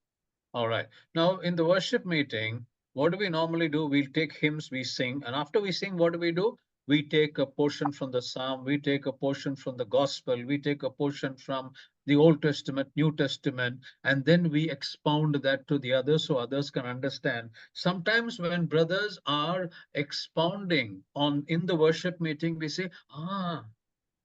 All right. Now, in the worship meeting, what do we normally do? We'll take hymns, we sing, and after we sing, what do? We take a portion from the Psalm, we take a portion from the Gospel, we take a portion from the Old Testament, New Testament, and then we expound that to the others so others can understand. Sometimes when brothers are expounding on in the worship meeting, we say,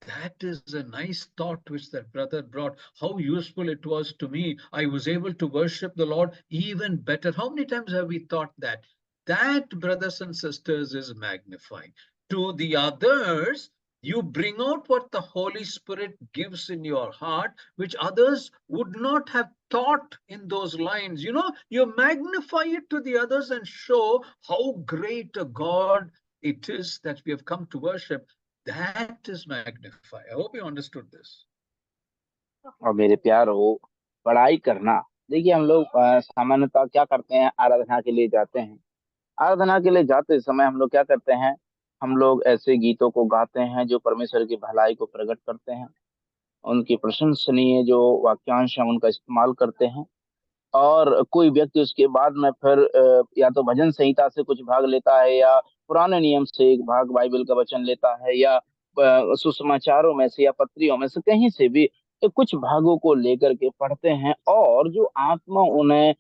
that is a nice thought which that brother brought. How useful it was to me. I was able to worship the Lord even better. How many times have we thought that? That, brothers and sisters, is magnifying. To the others, you bring out what the Holy Spirit gives in your heart, which others would not have thought in those lines. You know, you magnify it to the others and show how great a God it is that we have come to worship. That is magnify. I hope you understood this. और मेरे प्यारो, पढ़ाई करना, देखिए हम लोग सामान्यतः क्या करते हैं, आराधना के लिए जाते हैं। आराधना के लिए जाते समय हम लोग क्या करते हैं, हम लोग ऐसे गीतों को गाते हैं जो परमेश्वर की भलाई को प्रकट करते हैं, उनकी प्रशंसनीय जो वाक्यांश हैं उनका इस्तेमाल करते हैं। और कोई व्यक्ति उसके बाद में फिर या तो भजन संहिता से कुछ भाग लेता है, या पुराने नियम से एक भाग बाइबल का वचन लेता है, या सुसमाचारों में से या पत्रियों में से कहीं से भी कुछ भागों को लेकर के पढ़ते हैं। और जो आत्मा उन्हें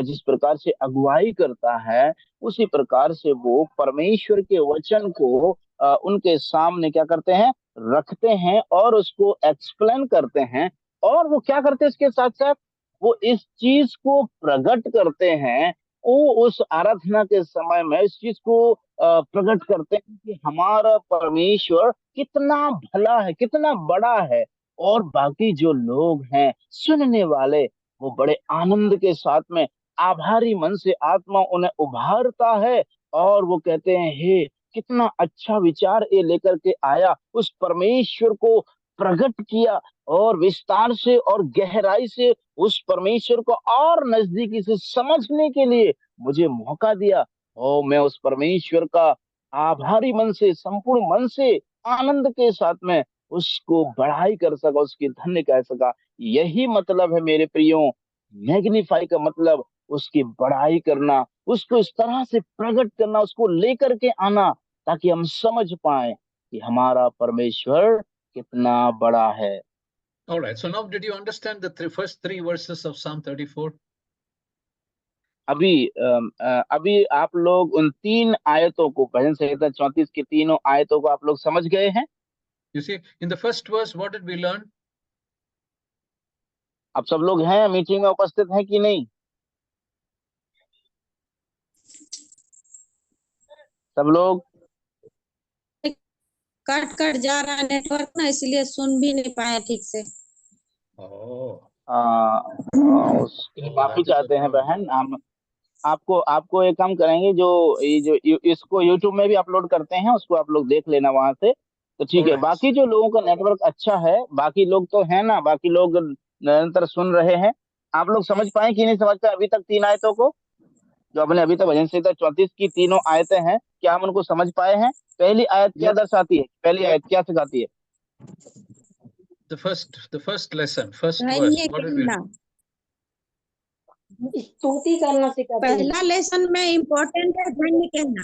जिस प्रकार से अगुवाई करता है, उसी प्रकार से वो परमेश्वर के वचन को उनके सामने क्या करते हैं, रखते हैं और उसको एक्सप्लेन करते हैं। और वो क्या करते हैं, इसके साथ साथ वो इस चीज को प्रकट करते हैं। वो उस आराधना के समय में इस चीज को प्रकट करते हैं कि हमारा परमेश्वर कितना भला है, कितना बड़ा है। और बाकी जो लोग हैं, सुनने वाले, वो बड़े आनंद के साथ में, आभारी मन से आत्मा उन्हें उभारता है और वो कहते हैं, हे कितना अच्छा विचार ये लेकर के आया, उस परमेश्वर को प्रकट किया और विस्तार से और गहराई से उस परमेश्वर को और नजदीकी से समझने के लिए मुझे मौका दिया। और मैं उस परमेश्वर का आभारी मन से, संपूर्ण मन से, आनंद के साथ में उसको बढ़ाई कर सका, उसकी धन्य कह सका। यही मतलब है मेरे प्रियो, मैग्निफाई का मतलब उसकी बढ़ाई करना, उसको इस तरह से प्रकट करना, उसको लेकर के आना, ताकि हम समझ पाए कि हमारा परमेश्वर कितना बड़ा है। All right. So now, did you understand the first three verses of Psalm 34? अभी आप लोग उन 3 आयतों को, भजन संहिता 34 की तीनों आयतों को आप लोग समझ गए हैं? You see, in the first verse, what did we learn? आप सब लोग हैं, मीटिंग में उपस्थित हैं कि नहीं? सब लोग? कट कट जा रहा है नेटवर्क ना, इसलिए सुन भी नहीं पाए ठीक से। उसकी माफी चाहते हैं बहन। हम आपको एक काम करेंगे, जो इसको यूट्यूब में भी अपलोड करते हैं, उसको आप लोग देख लेना वहां से, तो ठीक है। बाकी जो लोगों का नेटवर्क अच्छा है, बाकी लोग तो है ना, बाकी लोग निरंतर सुन रहे हैं। आप लोग समझ पाए कि नहीं समझ पाए अभी तक 3 आयतों को, जो अपने अभी तक भजन संहिता 34 की तीनों आयतें हैं, क्या हम उनको समझ पाए हैं? पहली आयत क्या दर्शाती है, पहली आयत क्या सिखाती है? The first lesson, first verse. What did we learn? स्तुति करना सिखाते हैं। पहला लेसन में इम्पोर्टेंट है धन्य कहना।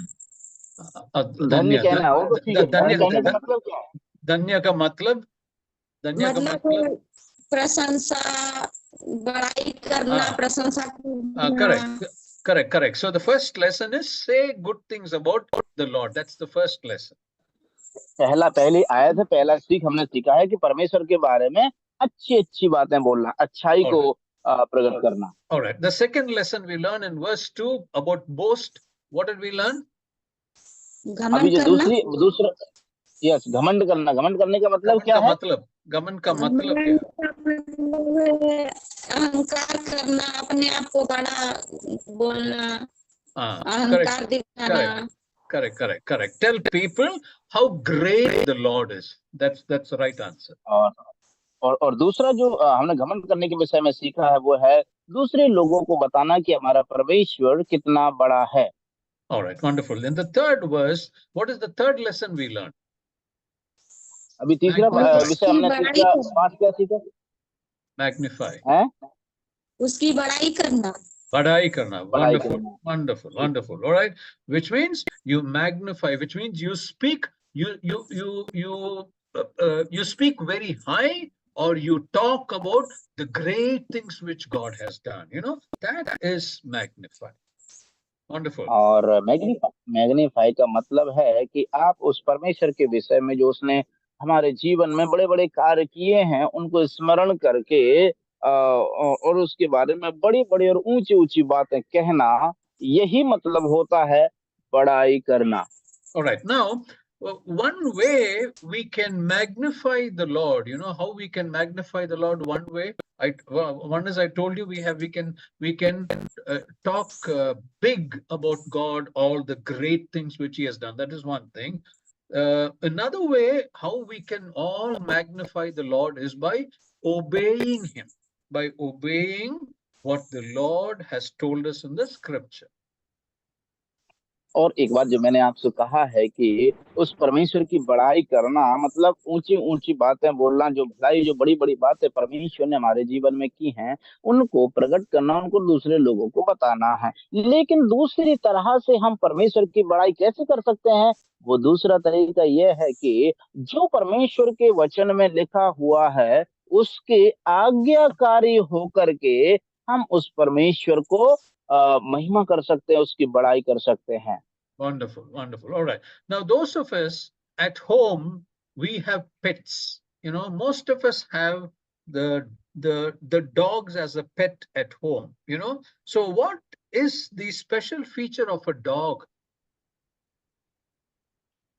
धन्य धन्य कहना वो तो ठीक है, धन्य कहने का धन्य मतलब क्या है? धन्य का मतलब मतलब प्रशंसा, बड़ाई करना, हाँ। प्रशंसा करना। Correct. So the first lesson is say good things about the Lord. That's the first lesson. पहली आयत है, पहला सीख हमने सीखा है कि परमेश्वर के बारे में अच्छी अच्छी बातें बोलना, अच्छाई को प्रकट करना। All right. The second lesson we learn in verse 2 about boast. What did we learn? अभी जो दूसरा यस, घमंड करना। घमंड करने का मतलब क्या है? घमंड का मतलब क्या है? अहंकार करना, अपने आप को बड़ा बोलना, अहंकार दिखाना। Correct. Tell people how great the Lord is. That's the right answer. और दूसरा जो हमने घमंड करने के विषय में सीखा है वो है दूसरे लोगों को बताना कि हमारा परमेश्वर कितना बड़ा है। All right, wonderful. In the third verse, what is the third lesson we learned? अभी तीसरा विषय हमने सीखा, पांच क्या सीखा? Magnify. है? उसकी बड़ाई करना। बड़ाई करना। Wonderful. All right, which means you magnify, which means you speak, you speak very high, or you talk about the great things which God has done. You know, that is magnify. Wonderful. और मैग्नीफाई का मतलब है कि आप उस परमेश्वर के विषय में जो उसने हमारे जीवन में बड़े बड़े कार्य किए हैं उनको स्मरण करके और उसके बारे में बड़ी बड़ी और ऊंची ऊंची बातें कहना, यही मतलब होता है बड़ाई करना। All right, now one way we can magnify the Lord, you know how we can magnify the Lord? One way, one is I told you we can talk big about God, all the great things which He has done. That is one thing. Another way how we can all magnify the Lord is by obeying Him, by obeying what the Lord has told us in the Scripture. और एक बात जो मैंने आपसे कहा है कि उस परमेश्वर की बड़ाई करना मतलब ऊंची ऊंची बातें बोलना, जो भलाई जो बड़ी बड़ी बातें परमेश्वर ने हमारे जीवन में की हैं उनको प्रकट करना, उनको दूसरे लोगों को बताना है। लेकिन दूसरी तरह से हम परमेश्वर की बड़ाई कैसे कर सकते हैं? वो दूसरा तरीका यह है कि जो परमेश्वर के वचन में लिखा हुआ है उसके आज्ञाकारी होकर के हम उस परमेश्वर को महिमा कर सकते हैं, उसकी बड़ाई कर सकते हैं। Wonderful. All right. Now, those of us at home, we have pets. You know, most of us have the dogs as a pet at home. You know, so what is the special feature of a dog?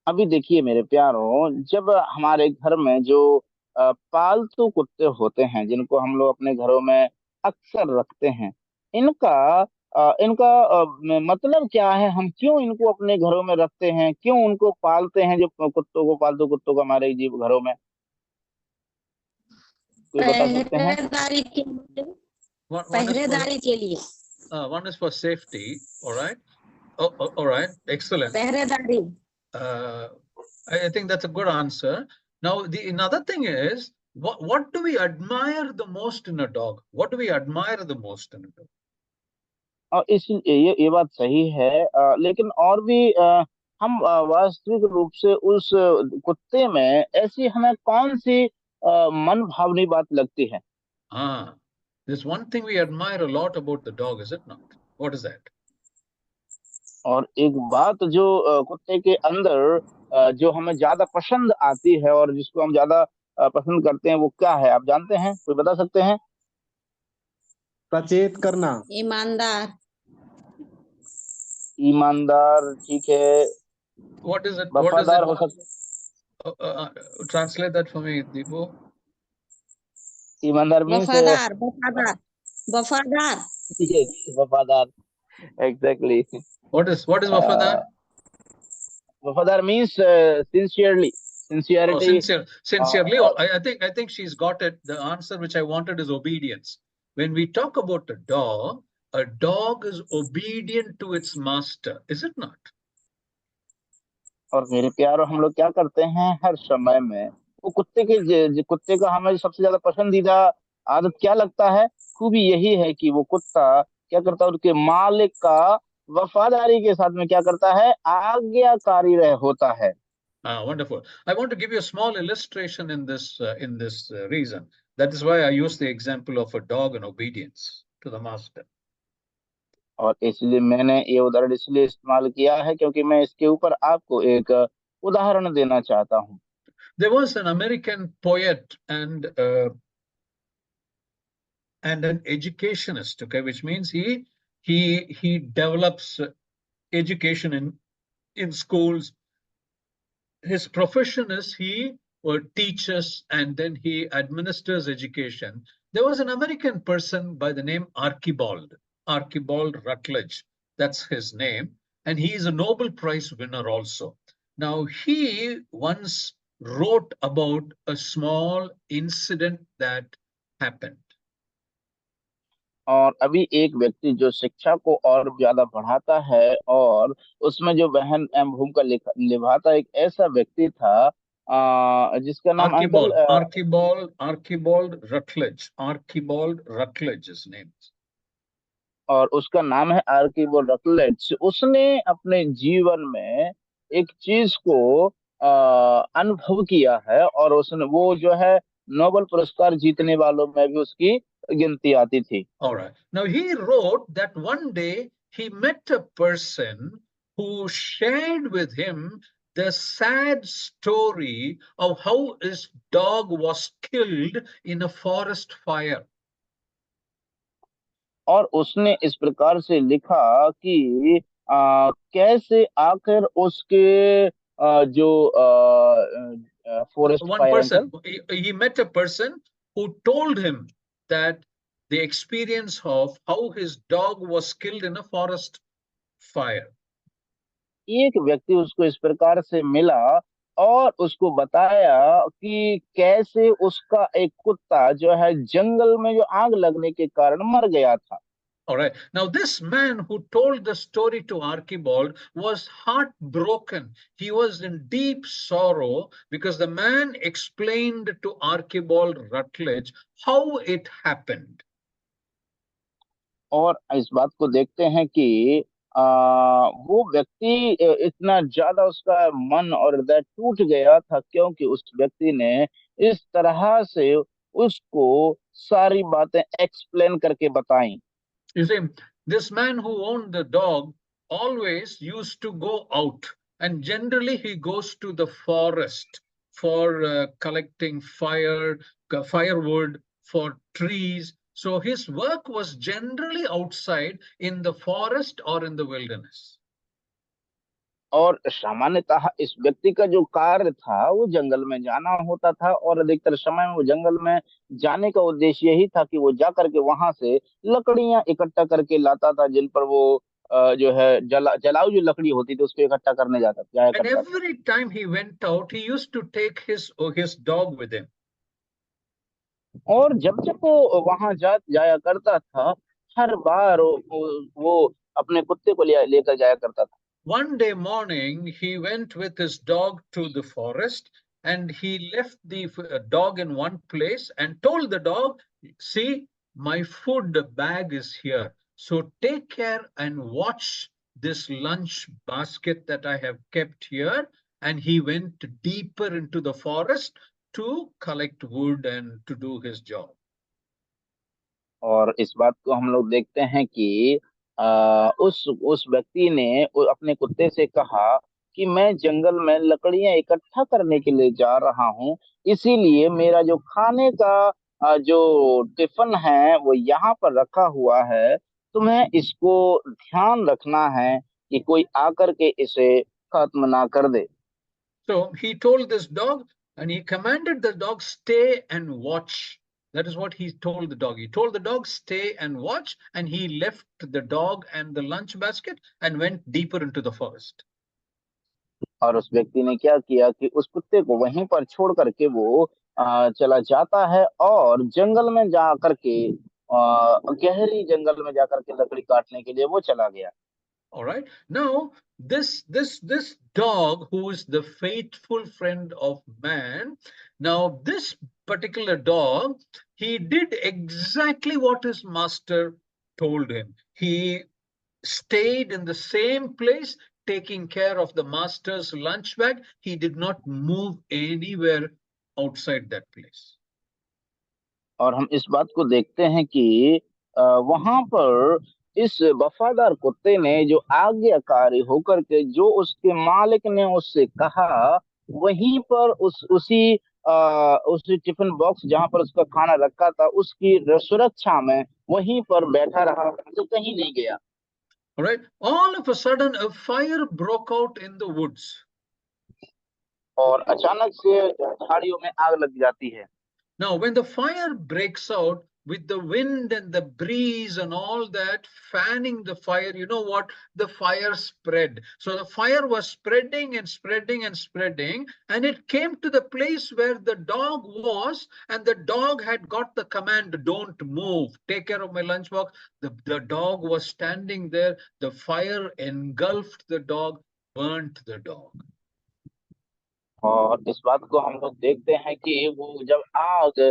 अभी देखिए मेरे प्यारों, जब हमारे घर में जो पालतू कुत्ते होते हैं जिनको हम लोग अपने घरों में अक्सर रखते हैं, इनका मतलब क्या है? हम क्यों इनको अपने घरों में रखते हैं, क्यों उनको पालते हैं? जो पालतू कुत्तों को हमारे जीव घरों में, कोई बता सकते हैं? पहरेदारी के लिए। One is for safety. All right. All right. Excellent. पहरेदारी. I think that's a good answer. Now, another thing is, what do we admire the most in a dog? What do we admire the most in a dog? ये बात सही है, लेकिन और भी हम वास्तविक रूप से उस कुत्ते में ऐसी हमें कौन सी मन भावनी बात लगती है? There's one thing we admire a lot about the dog, is it not? What is that? और एक बात जो कुत्ते के अंदर जो हमें ज्यादा पसंद आती है और जिसको हम ज्यादा पसंद करते हैं, वो क्या है? आप जानते हैं? कोई बता सकते हैं? सचेत करना। ईमानदार, ठीक है। What is it? वफादार हो सकता। Translate that for me, Deepu. ईमानदार मीन्स वफादार। Exactly. What is wafadar? Wafadar means sincerity. Sincerely. I think she's got it. The answer which I wanted is obedience. When we talk about a dog is obedient to its master, is it not? और मेरे प्यारों, हम लोग क्या करते हैं हर समय में? वो कुत्ते का हमें सबसे ज्यादा पसंदीदा आदत क्या लगता है? खूबी यही है कि वो कुत्ता क्या करता है, उसके मालिक का वफादारी के साथ में क्या करता है, आज्ञाकारी होता है। Wonderful. I want to give you a small illustration in this reason. That is why I use the example of a dog in obedience to the master. और इसलिए मैंने ये उदाहरण इसलिए इस्तेमाल किया है क्योंकि मैं इसके ऊपर आपको एक उदाहरण देना चाहता हूँ। There was an American poet and an educationist, okay, which means he develops education in schools. His profession is he teaches and then he administers education. There was an American person by the name Archibald Rutledge. That's his name. And he is a Nobel Prize winner also. Now, he once wrote about a small incident that happened. और अभी एक व्यक्ति जो शिक्षा को और ज्यादा बढ़ाता है और उसमें जो बहन अहम भूमिका निभाता, एक ऐसा व्यक्ति था जिसका नाम Archibald Rutledge his name. और उसका नाम है आर्किबोल्ड रटलेज। उसने अपने जीवन में एक चीज को अनुभव किया है और उसने वो जो है नोबेल पुरस्कार जीतने वालों में भी उसकी गिनती आती थी। All right. Now he wrote that one day he met a person who shared with him the sad story of how his dog was killed in a forest fire. और उसने इस प्रकार से लिखा कि कैसे आखिर उसके जो forest One fire, person, he met a person who told him that the experience of how his dog was killed in a forest fire. एक व्यक्ति उसको इस प्रकार से मिला और उसको बताया कि कैसे उसका एक कुत्ता जो है जंगल में जो आग लगने के कारण मर गया था। All right. Now, this man who told the story to Archibald was heartbroken. He was in deep sorrow because the man explained to Archibald Rutledge how it happened. और इस बात को देखते हैं कि वो व्यक्ति इतना ज्यादा उसका मन और हृदय टूट गया था क्योंकि उस व्यक्ति ने इस तरह से उसको सारी बातें एक्सप्लेन करके बताई। You see, this man who owned the dog always used to go out, and generally he goes to the forest for collecting firewood for trees. So his work was generally outside in the forest or in the wilderness. और सामान्यतः इस व्यक्ति का जो कार्य था वो जंगल में जाना होता था और अधिकतर समय में वो जंगल में जाने का उद्देश्य यही था कि वो जा करके वहां से लकड़ियां इकट्ठा करके लाता था जिन पर वो जो है जलाऊ जो लकड़ी होती थी उसको इकट्ठा करने जाया And करता था। every time he went out, he used to take his dog with him. और जब जब वो वहां जाया करता था हर बार वो अपने कुत्ते को लेकर जाया करता था। One day morning, he went with his dog to the forest and he left the dog in one place and told the dog, see, my food bag is here. So take care and watch this lunch basket that I have kept here. And he went deeper into the forest to collect wood and to do his job. और इस बात को हम लोग देखते हैं कि उस व्यक्ति ने अपने कुत्ते से कहा कि मैं जंगल में लकड़ियां इकट्ठा करने के लिए जा रहा हूं, इसीलिए मेरा जो खाने का जो टिफिन है वो यहाँ पर रखा हुआ है, तुम्हें इसको ध्यान रखना है कि कोई आकर के इसे खत्म ना कर दे। So he told this dog and he commanded the dog, stay and watch. That is what he told the dog. He told the dog, stay and watch, and he left the dog and the lunch basket and went deeper into the forest. और उस व्यक्ति ने क्या किया कि उस कुत्ते को वहीं पर छोड़ करके वो चला जाता है और जंगल में जा करके गहरी जंगल में जा करके लकड़ी काटने के लिए वो चला गया। All right. Now, this dog, who is the faithful friend of man, now this particular dog, he did exactly what his master told him. he stayed in the same place, taking care of the master's lunch bag. He did not move anywhere outside that place. और हम इस बात को देखते हैं कि वहां पर इस वफादार कुत्ते ने जो आज्ञाकारी होकर के जो उसके मालिक ने उससे कहा, वहीं पर उसी टिफिन बॉक्स जहां पर उसका खाना रखा था, उसकी सुरक्षा में वहीं पर बैठा रहा, तो कहीं नहीं गया। All right. All of a sudden, a fire broke out in the woods. और अचानक से झाड़ियों में आग लग जाती है। Now, when the fire breaks out, with the wind and the breeze and all that fanning the fire, you know what? The fire spread. So the fire was spreading and spreading and spreading, and it came to the place where the dog was, and the dog had got the command, don't move, take care of my lunchbox. The dog was standing there. The fire engulfed the dog, burnt the dog. और इस बात को हम लोग देखते हैं कि वो जब आग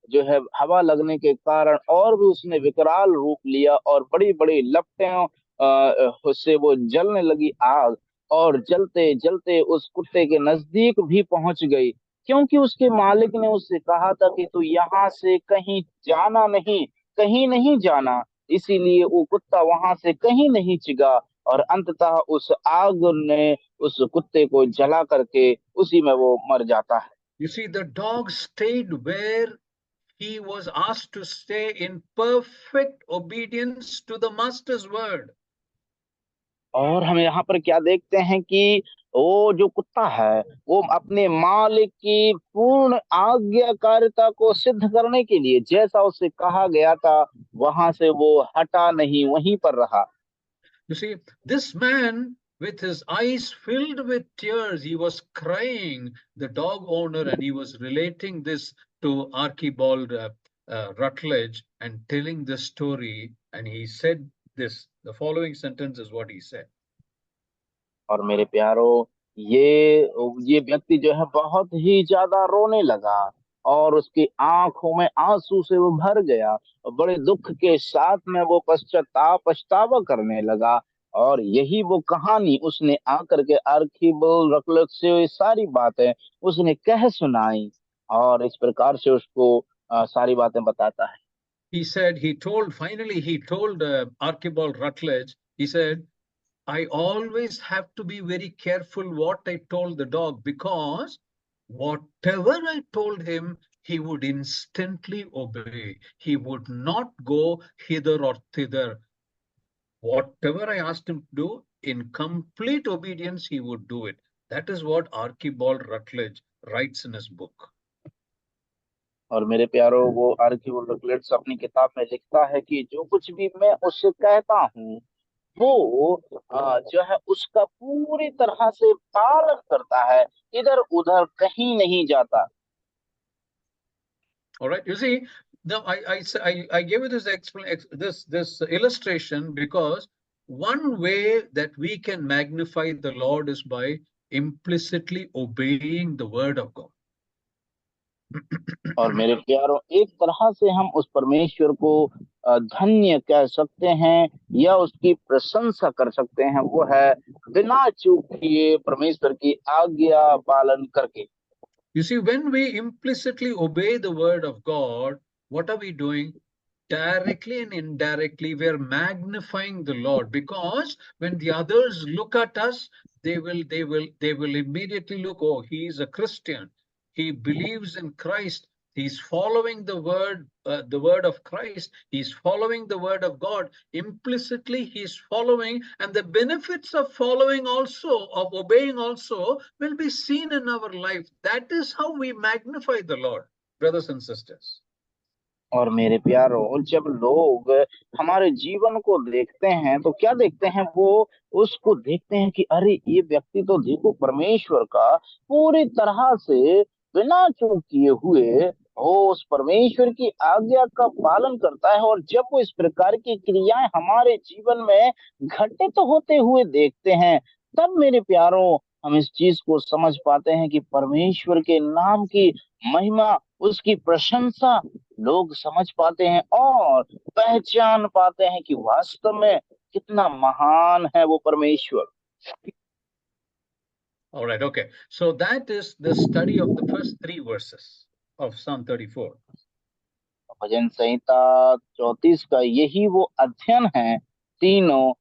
जो है हवा लगने के कारण और भी उसने विकराल रूप लिया और बड़ी बड़ी लपटों से वो जलने लगी आग, और जलते जलते उस कुत्ते के नजदीक भी पहुंच गई, क्योंकि उसके मालिक ने उससे कहा था कि तू यहाँ से कहीं जाना नहीं, कहीं नहीं जाना। इसीलिए वो कुत्ता वहां से कहीं नहीं चिगा, और अंततः उस आग ने उस कुत्ते को जला करके उसी में वो मर जाता है। You see, the dog stayed where he was asked to stay in perfect obedience to the master's word. और हम यहाँ पर क्या देखते हैं कि वो जो कुत्ता है वो अपने मालिक की पूर्ण आज्ञाकारिता को सिद्ध करने के लिए जैसा उससे कहा गया था वहां से वो हटा नहीं, वहीं पर रहा। You see, this man, with his eyes filled with tears, he was crying, the dog owner, and he was relating this to Archibald Rutledge and telling this story. And he said this, the following sentence is what he said. और मेरे प्यारो, ये व्यक्ति जो है बहुत ही ज्यादा रोने लगा, और उसकी आंखों में आंसू से वो भर गया, और बड़े दुख के साथ में वो पछतावा करने लगा। और यही वो कहानी उसने आकर के आर्कीबल रटलेज से ये सारी बातें उसने कह सुनाई, और इस प्रकार से उसको सारी बातें बताता है। He said, finally he told Archibald Rutledge, he said, I always have to be very careful what I told the dog, because whatever I told him, he would instantly obey. He would not go hither or thither. Whatever I asked him to do, in complete obedience, he would do it. That is what Archibald Rutledge writes in his book. और मेरे प्यारो, वो आर्कीबल्ड रटलेज अपनी किताब में लिखता है कि जो कुछ भी मैं उससे कहता हूँ वो जो है उसका पूरी तरह से पालन करता है, इधर उधर कहीं नहीं जाता। All right, you see, now I gave you this illustration because one way that we can magnify the Lord is by implicitly obeying the word of God. और मेरे प्यारो, एक तरह से हम उस परमेश्वर को धन्य कह सकते हैं या उसकी प्रशंसा कर सकते हैं, वो है बिना चूक किए परमेश्वर की आज्ञा पालन करके। You see, when we implicitly obey the word of God, what are we doing? Directly and indirectly, we are magnifying the Lord, because when the others look at us, they will immediately look, oh, he is a Christian. He believes in Christ. He's following the word of Christ. He's following the word of God. Implicitly, he's following, and the benefits of following also, of obeying also, will be seen in our life. That is how we magnify the Lord, brothers and sisters. और मेरे प्यारो, जब लोग हमारे जीवन को देखते हैं तो क्या देखते हैं? वो उसको देखते हैं कि अरे ये व्यक्ति तो देखो परमेश्वर का पूरी तरह से बिना चूक किए हुए वो उस परमेश्वर की आज्ञा का पालन करता है। और जब वो इस प्रकार की क्रियाएं हमारे जीवन में घटित होते हुए देखते हैं, तब मेरे प्यारों हम इस चीज को समझ पाते हैं कि परमेश्वर के नाम की महिमा, उसकी प्रशंसा लोग समझ पाते हैं और पहचान पाते हैं कि वास्तव में कितना महान है वो परमेश्वर। All right, okay. So that is the study of the first 3 verses of Psalm 34. भजन संहिता 34 का यही वो अध्ययन है तीनों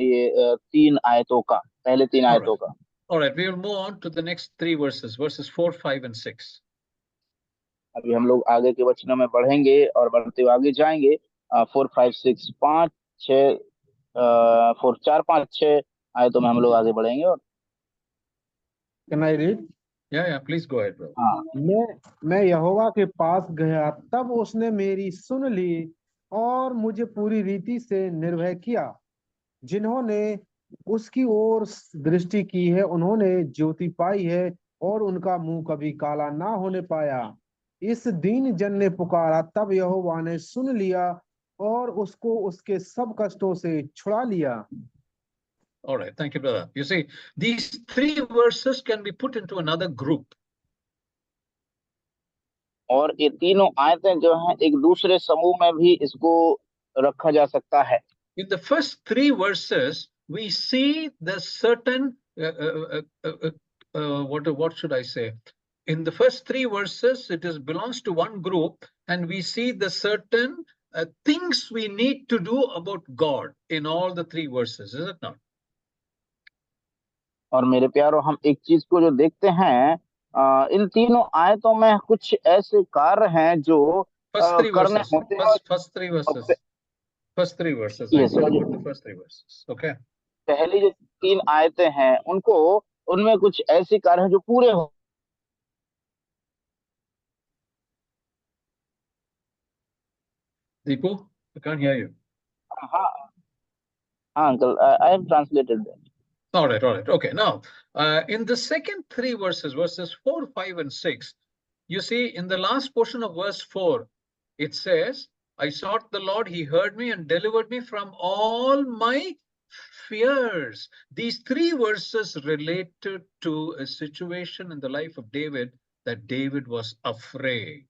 ये 3 आयतों का, पहले 3 All आयतों right. का। All right, we will move on to the next 3 verses, verses 4, 5, and 6. अभी हम लोग आगे के वचनों में बढ़ेंगे और बढ़ते हुए आगे जाएंगे। 4, 5, 6, 5, 6, 4, 4, 5, 6 आयतों में हम लोग आगे बढ़ेंगे। और can I read? Yeah, please go ahead, brother. हाँ, मैं यहोवा के पास गया, तब उसने मेरी सुन ली और मुझे पूरी रीति से निर्भय किया। जिन्होंने उसकी ओर दृष्टि की है, उन्होंने ज्योति पाई है और उनका मुंह कभी काला ना होने पाया। इस दीन जन ने पुकारा, तब यहोवा ने सुन लिया और उसको उसके सब कष्टों से छुड़ा लिया। All right, thank you, brother. You see, these 3 verses can be put into another group. और ये तीनों आयतें जो हैं एक दूसरे समूह में भी इसको रखा जा सकता है। In the first 3 verses, we see the certain, what should I say? In the first 3 verses, it belongs to one group, and we see the certain things we need to do about God in all the 3 verses, is it not? और मेरे प्यारों, हम एक चीज को जो देखते हैं, इन तीनों आयतों में कुछ ऐसे कार्य हैं जो First 3 करने verses. होते हैं। First 3 verses. First 3 verses. Yes, I talk about the first 3 verses. Okay. पहली जो 3 आयतें हैं उनको, उनमें कुछ ऐसे कार्य हैं जो पूरे हो। Deepu, I can't hear you. हाँ हाँ uncle, I have translated that. All right. Okay. Now, in the second 3 verses, verses 4, 5, and 6, you see in the last portion of verse 4, it says, I sought the Lord, he heard me and delivered me from all my fears. These 3 verses related to a situation in the life of David, that David was afraid.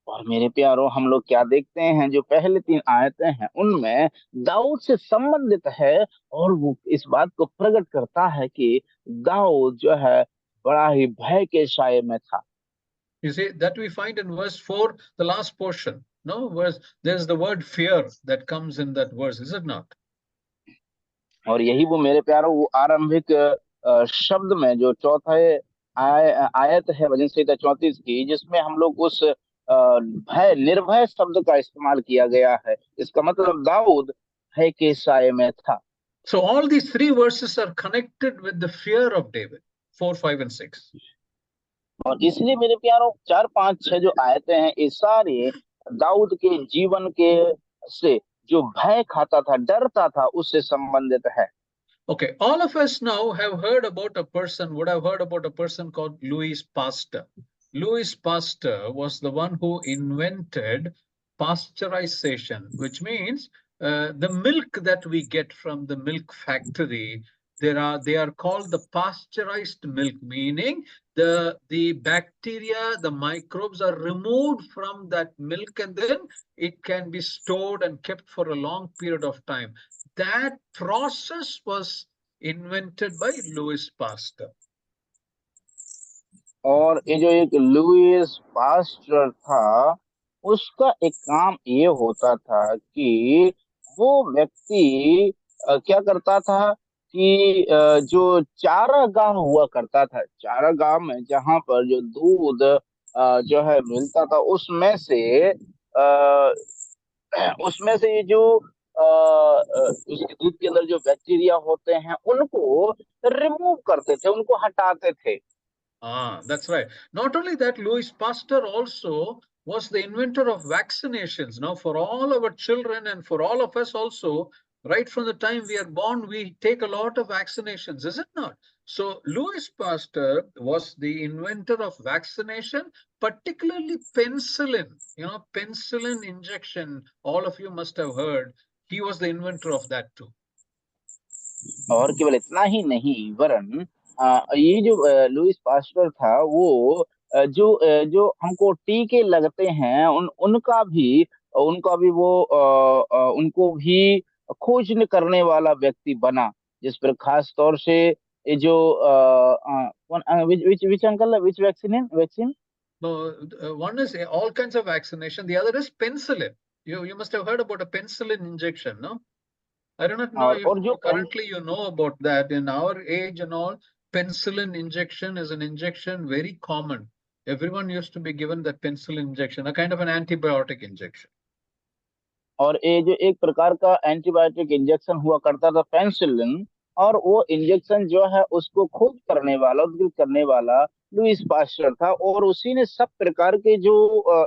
और मेरे प्यारों, हम लोग क्या देखते हैं, जो पहले 3 आयतें हैं उनमें दाऊद से संबंधित है और वो इस बात को प्रकट करता है कि दाऊद जो है बड़ा ही भय के साये में था। You see, that we find in verse 4, the last portion. No, there's the word fear that comes in that verse, is it not? और यही वो मेरे प्यारों वो आरंभिक शब्द में जो चौथे आयत है भजन संहिता 34 की, जिसमें हम लोग उस भय, निर्भय शब्द का इस्तेमाल किया गया है। इसका मतलब दाऊद भय के साये में था। So all these 3 verses are connected with the fear of David, 4, 5, and 6. और इसलिए मेरे प्यारों 4, 5, 6 जो आयतें हैं, ये सारे दाऊद के जीवन के से जो भय खाता था, डरता था, उससे संबंधित है। Okay, all of us now have heard about a person, would have heard about a person called Louis Pasteur. Louis Pasteur was the one who invented pasteurization, which means the milk that we get from the milk factory, they are called the pasteurized milk, meaning the bacteria, the microbes are removed from that milk, and then it can be stored and kept for a long period of time. That process was invented by Louis Pasteur. और ये जो एक लुईस पास्टर था, उसका एक काम ये होता था कि वो व्यक्ति क्या करता था कि जो चारागाह हुआ करता था, चारागाह में जहां पर जो दूध जो है मिलता था, उसमें से ये जो उसके दूध के अंदर जो बैक्टीरिया होते हैं उनको रिमूव करते थे, उनको हटाते थे। That's right. Not only that, Louis Pasteur also was the inventor of vaccinations. Now, for all our children and for all of us also, right from the time we are born, we take a lot of vaccinations, is it not? So, Louis Pasteur was the inventor of vaccination, particularly penicillin. You know, penicillin injection, all of you must have heard. He was the inventor of that too. और केवल इतना ही नहीं, वरन ये जो लुईस पास्टर था, वो जो हमको टीके लगते हैं उनका भी वो उनको भी खोज करने वाला व्यक्ति बना, जिस पर खास तौर से ये जो विच अंकल विच vaccine No, one is all kinds of vaccination. The other is penicillin. You must have heard about a penicillin injection, no? I do not know if और जो currently you know about that. In our age and all, penicillin injection is an injection very common. Everyone used to be given that penicillin injection, a kind of an antibiotic injection. और ये जो एक प्रकार का एंटीबायोटिक इंजेक्शन हुआ करता था पेनिसिलिन, और वो इंजेक्शन जो है उसको खोज करने वाला उद्भिद करने वाला लुईस पास्चर था, और उसी ने सब प्रकार के जो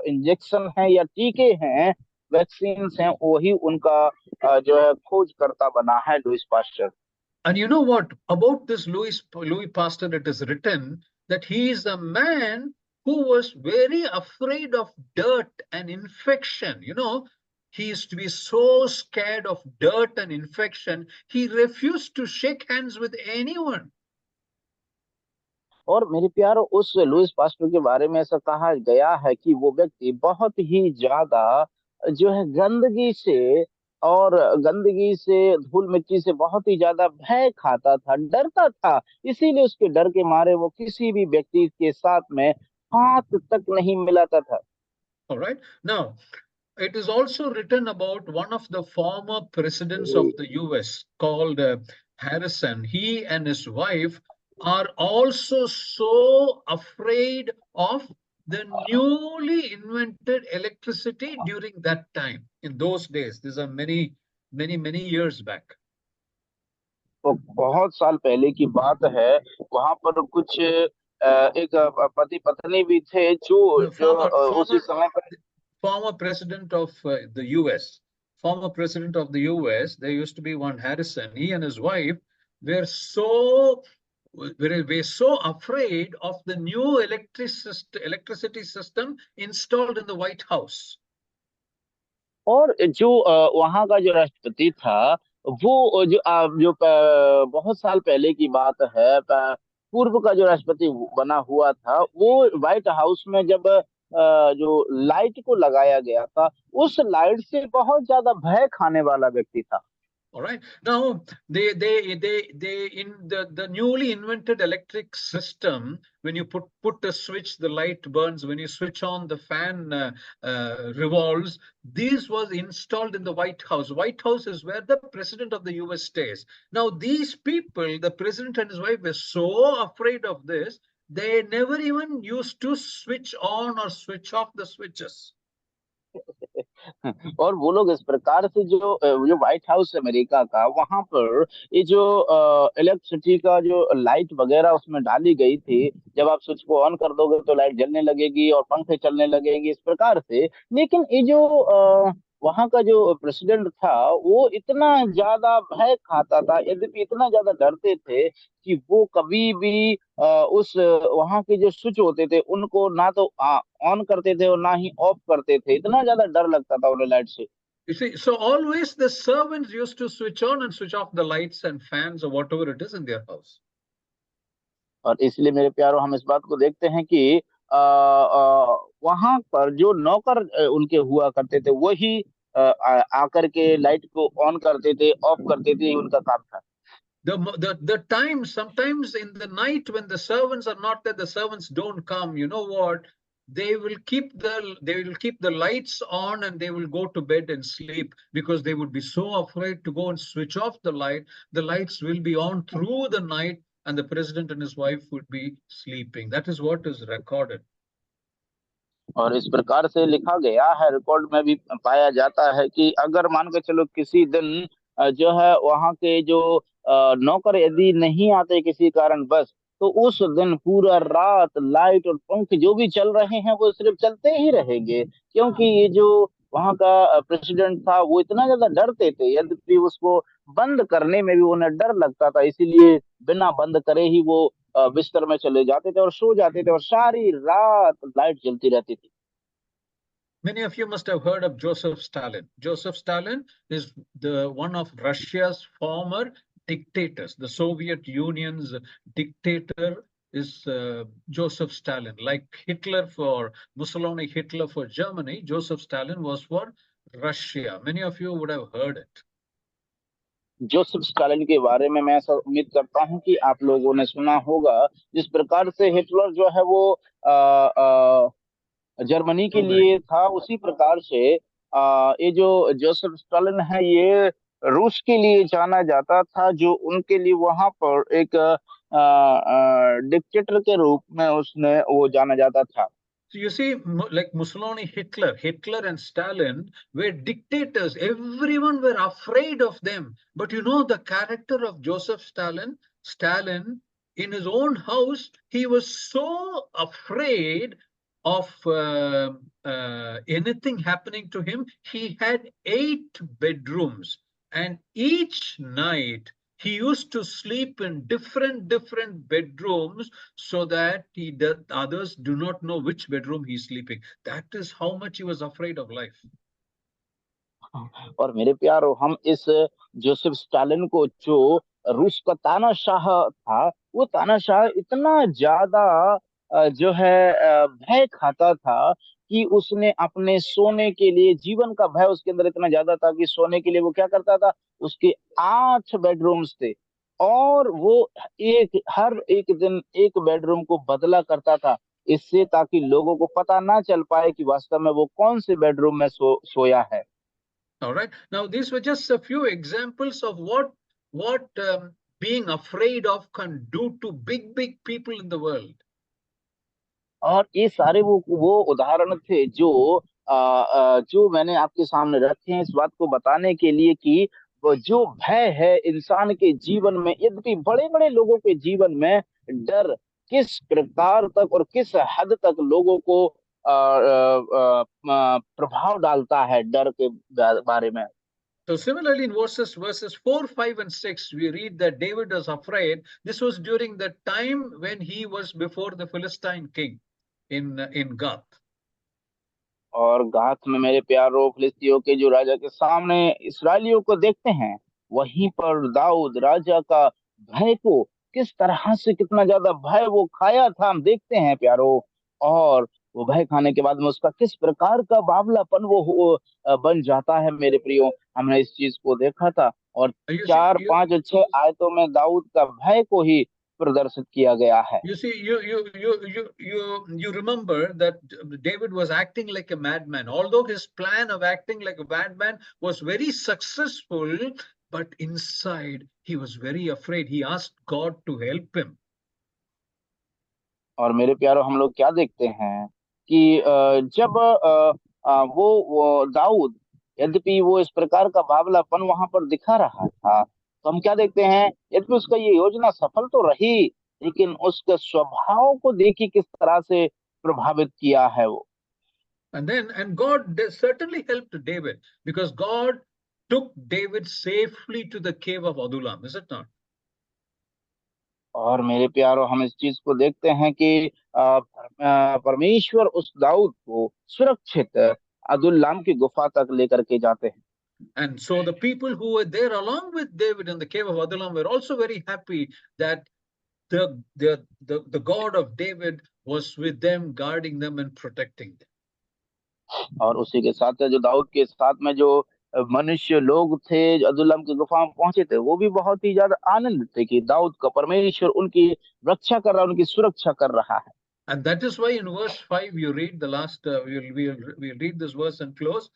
इंजेक्शन हैं या टीके हैं, वैक्सीन हैं, वही उनका जो है खोज करता बना है Lewis pasture. And you know what? About this Louis Pasteur, it is written that he is a man who was very afraid of dirt and infection. You know, he used to be so scared of dirt and infection, he refused to shake hands with anyone. और मेरे प्यारो, उस लुईस पास्टर के बारे में ऐसा कहा गया है कि वो व्यक्ति बहुत ही ज्यादा जो है गंदगी से धूल मिट्टी से बहुत ही ज्यादा भय खाता था, डरता था। इसीलिए उसके डर के मारे वो किसी भी व्यक्ति के साथ में हाथ तक नहीं मिलाता था। All right. Now, it is also written about one of the former presidents of the US called Harrison. He and his wife are also so afraid of the newly invented electricity during that time. In those days, these are many years back. तो बहुत साल पहले की बात है, वहां पर कुछ एक पति पत्नी भी थे जो उसी समय पर former president of the US. Former president of the US, there used to be one Harrison. He and his wife were so afraid of the new electricity system installed in the White House. और जो वहां का जो राष्ट्रपति था, वो जो बहुत साल पहले की बात है, पूर्व का जो राष्ट्रपति बना हुआ था, वो व्हाइट हाउस में जब जो लाइट को लगाया गया था, उस लाइट से बहुत ज्यादा भय खाने वाला व्यक्ति था। All right. Now, they in the newly invented electric system, when you put a switch, the light burns. When you switch on, the fan revolves. This was installed in the White House. White House is where the president of the US stays. Now, these people, the president and his wife, were so afraid of this, they never even used to switch on or switch off the switches. और वो लोग इस प्रकार से जो व्हाइट हाउस अमेरिका का, वहां पर ये जो इलेक्ट्रिसिटी का जो लाइट वगैरह उसमें डाली गई थी, जब आप स्विच को ऑन कर दोगे तो लाइट जलने लगेगी और पंखे चलने लगेंगे, इस प्रकार से। लेकिन ये जो वहां का जो प्रेसिडेंट था, वो इतना ज्यादा भय खाता था, यद्यपि इतना ज्यादा डरते थे कि वो कभी भी उस वहां के जो स्विच होते थे उनको ना तो ऑन करते थे और ना ही ऑफ करते थे, इतना ज्यादा डर लगता था उन्हें लाइट से। You see, so always the servants used to switch on and switch off the lights and fans or whatever it is in their house. और इसलिए मेरे प्यारो, हम इस बात को देखते हैं कि वहां पर जो नौकर उनके हुआ करते थे, वही आकर के लाइट को ऑन करते थे, ऑफ करते थे, उनका काम था। The time, sometimes in the night when the servants are not there, the servants don't come. You know what? They will keep the lights on and they will go to bed and sleep because they would be so afraid to go and switch off the light. The lights will be on through the night and the president and his wife would be sleeping. That is what is recorded. और इस प्रकार से लिखा गया है, रिकॉर्ड में भी पाया जाता है कि अगर मान के चलो किसी दिन जो है वहां के जो नौकर यदि नहीं आते किसी कारण बस, तो उस दिन पूरा रात लाइट और पंखे जो भी चल रहे हैं वो सिर्फ चलते ही रहेंगे, क्योंकि ये जो वहां का प्रेसिडेंट था वो इतना ज्यादा डरते थे, यद्यपि उसको बंद करने में भी उन्हें डर लगता था, इसीलिए बिना बंद करे ही वो बिस्तर में चले जाते थे और सो जाते थे, और सारी रात लाइट जलती रहती थी। Many of you must have heard of Joseph Stalin. Joseph Stalin is one of Russia's former dictators, the Soviet Union's dictator is Joseph Stalin. Like Hitler for Mussolini, Hitler for Germany, Joseph Stalin was for Russia. Many of you would have heard it. Joseph Stalin के बारे में मैं ऐसा उम्मीद करता हूं कि आप लोगों ने सुना होगा। जिस प्रकार से हिटलर जो है वो जर्मनी के लिए था, उसी प्रकार से ये जो जोसेफ स्टालिन है ये रूस के लिए जाना जाता था, जो उनके लिए वहां पर एक डिक्टेटर के रूप में उसने वो जाना जाता था। So you see, like Mussolini, Hitler and Stalin were dictators. Everyone were afraid of them. But you know the character of Joseph Stalin? Stalin, in his own house, he was so afraid of anything happening to him. He had 8 bedrooms, and each night he used to sleep in different bedrooms so that others do not know which bedroom he's sleeping. That is how much he was afraid of life. और मेरे प्यारो, हम इस जोसेफ स्टालिन को, जो रूस का तानाशाह था, वो तानाशाह इतना ज्यादा जो है भय खाता था कि उसने अपने सोने के लिए, जीवन का भय उसके अंदर इतना ज्यादा था कि सोने के लिए वो क्या करता था, उसके 8 बेडरूम्स थे और वो हर एक दिन एक बेडरूम को बदला करता था, इससे ताकि लोगों को पता ना चल पाए कि वास्तव में वो कौन से बेडरूम में सोया है। All right. Now, these were just a few examples of what being afraid of can do to big people in the world. और ये सारे वो उदाहरण थे जो मैंने आपके सामने रखे हैं इस बात को बताने के लिए कि वो जो भय है इंसान के जीवन में, यद्यपि बड़े बड़े लोगों के जीवन में डर किस प्रकार तक और किस हद तक लोगों को प्रभाव डालता है डर के बारे में। So similarly, in verses 4, 5, and 6, we read that David was afraid. This was during the time when he was before the Philistine king in Gath. और गात में मेरे प्यारों, फिलिस्तियों के जो राजा के सामने इस्राएलियों को देखते हैं, वहीं पर दाऊद राजा का भय को किस तरह से, कितना ज्यादा भय वो खाया था, हम देखते हैं प्यारों। और वो भय खाने के बाद में उसका किस प्रकार का बावलापन बन जाता है मेरे प्रियो, हमने इस चीज को देखा था। और 4, 5 और 6 आयतों में दाऊद का भय को ही प्रदर्शित किया गया है। You see, you remember that David was acting like a madman. Although his plan of acting like a madman was very successful, but inside he was very afraid. He asked God to help him. और मेरे प्यारों, हम लोग क्या देखते हैं कि जब वो दाऊद, यद्यपि वो इस प्रकार का बावलापन वहां पर दिखा रहा था, तो हम क्या देखते हैं, यद्यपि उसका ये योजना सफल तो रही, लेकिन उसके स्वभाव को देखिए किस तरह से प्रभावित किया है वो। And God certainly helped David, because God took David safely to the cave of Adullam, is it not? और मेरे प्यारों, हम इस चीज को देखते हैं कि परमेश्वर उस दाऊद को सुरक्षित अदुल्लाम की गुफा तक लेकर के जाते हैं। And so the people who were there along with David in the cave of Adullam were also very happy that the God of David was with them, guarding them and protecting them. और उसी के साथ जो दाऊद के साथ में जो मनुष्य लोग थे, जो अदुल्लाम की गुफा में पहुंचे थे, वो भी बहुत ही ज्यादा आनंदित थे कि दाऊद का परमेश्वर उनकी रक्षा कर रहा है, उनकी सुरक्षा कर रहा है। And that is why in verse 5 you read the last, we'll read this verse and close.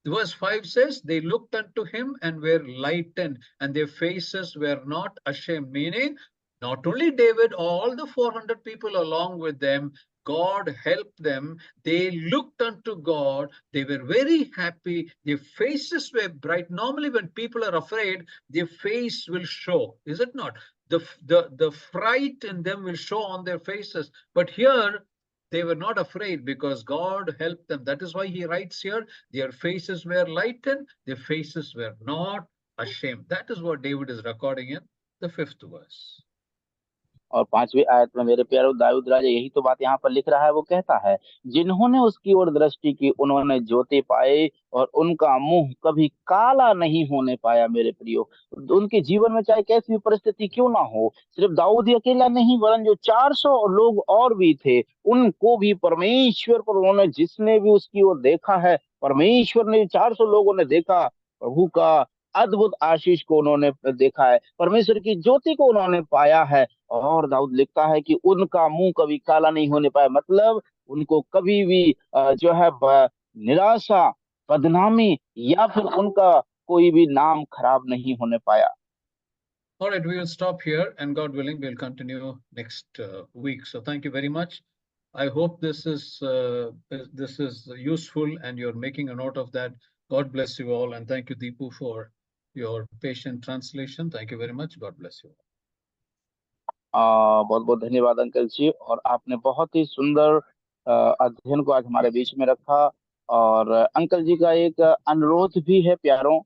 Verse 5 says, they looked unto him and were lightened, and their faces were not ashamed. Meaning, not only David, all the 400 people along with them, God helped them. They looked unto God. They were very happy. Their faces were bright. Normally, when people are afraid, their face will show, is it not? The fright in them will show on their faces. But here, they were not afraid because God helped them. That is why he writes here, their faces were lightened, their faces were not ashamed. That is what David is recording in the 5th verse. और 5वीं आयत में मेरे प्यारे दाऊद राजा यही तो बात यहाँ पर लिख रहा है। वो कहता है, जिन्होंने उसकी ओर दृष्टि की उन्होंने ज्योति पाए और उनका मुंह कभी काला नहीं होने पाया। मेरे प्रियो, उनके जीवन में चाहे कैसी भी परिस्थिति क्यों ना हो, सिर्फ दाऊद ही अकेला नहीं वरन जो 400 लोग और भी थे, उनको भी परमेश्वर पर उन्होंने, जिसने भी उसकी ओर देखा है, परमेश्वर ने 400 लोगों ने देखा प्रभु का अद्भुत आशीष को उन्होंने देखा है, परमेश्वर की ज्योति को उन्होंने पाया है। और दाऊद लिखता है कि उनका मुंह कभी काला नहीं होने पाया, मतलब उनको कभी भी जो है निराशा, बदनामी या फिर उनका कोई भी नाम खराब नहीं होने पाया। All right, we will stop here, and God willing, we'll continue next week. So thank you very much. I hope this is useful, and you're making a note of that. God bless you all, and thank you, Deepu, for your patient translation. Thank you very much. God bless you. बहुत बहुत धन्यवाद अंकल जी, और आपने बहुत ही सुंदर अध्ययन को आज हमारे बीच में रखा। और अंकल जी का एक अनुरोध भी है प्यारों,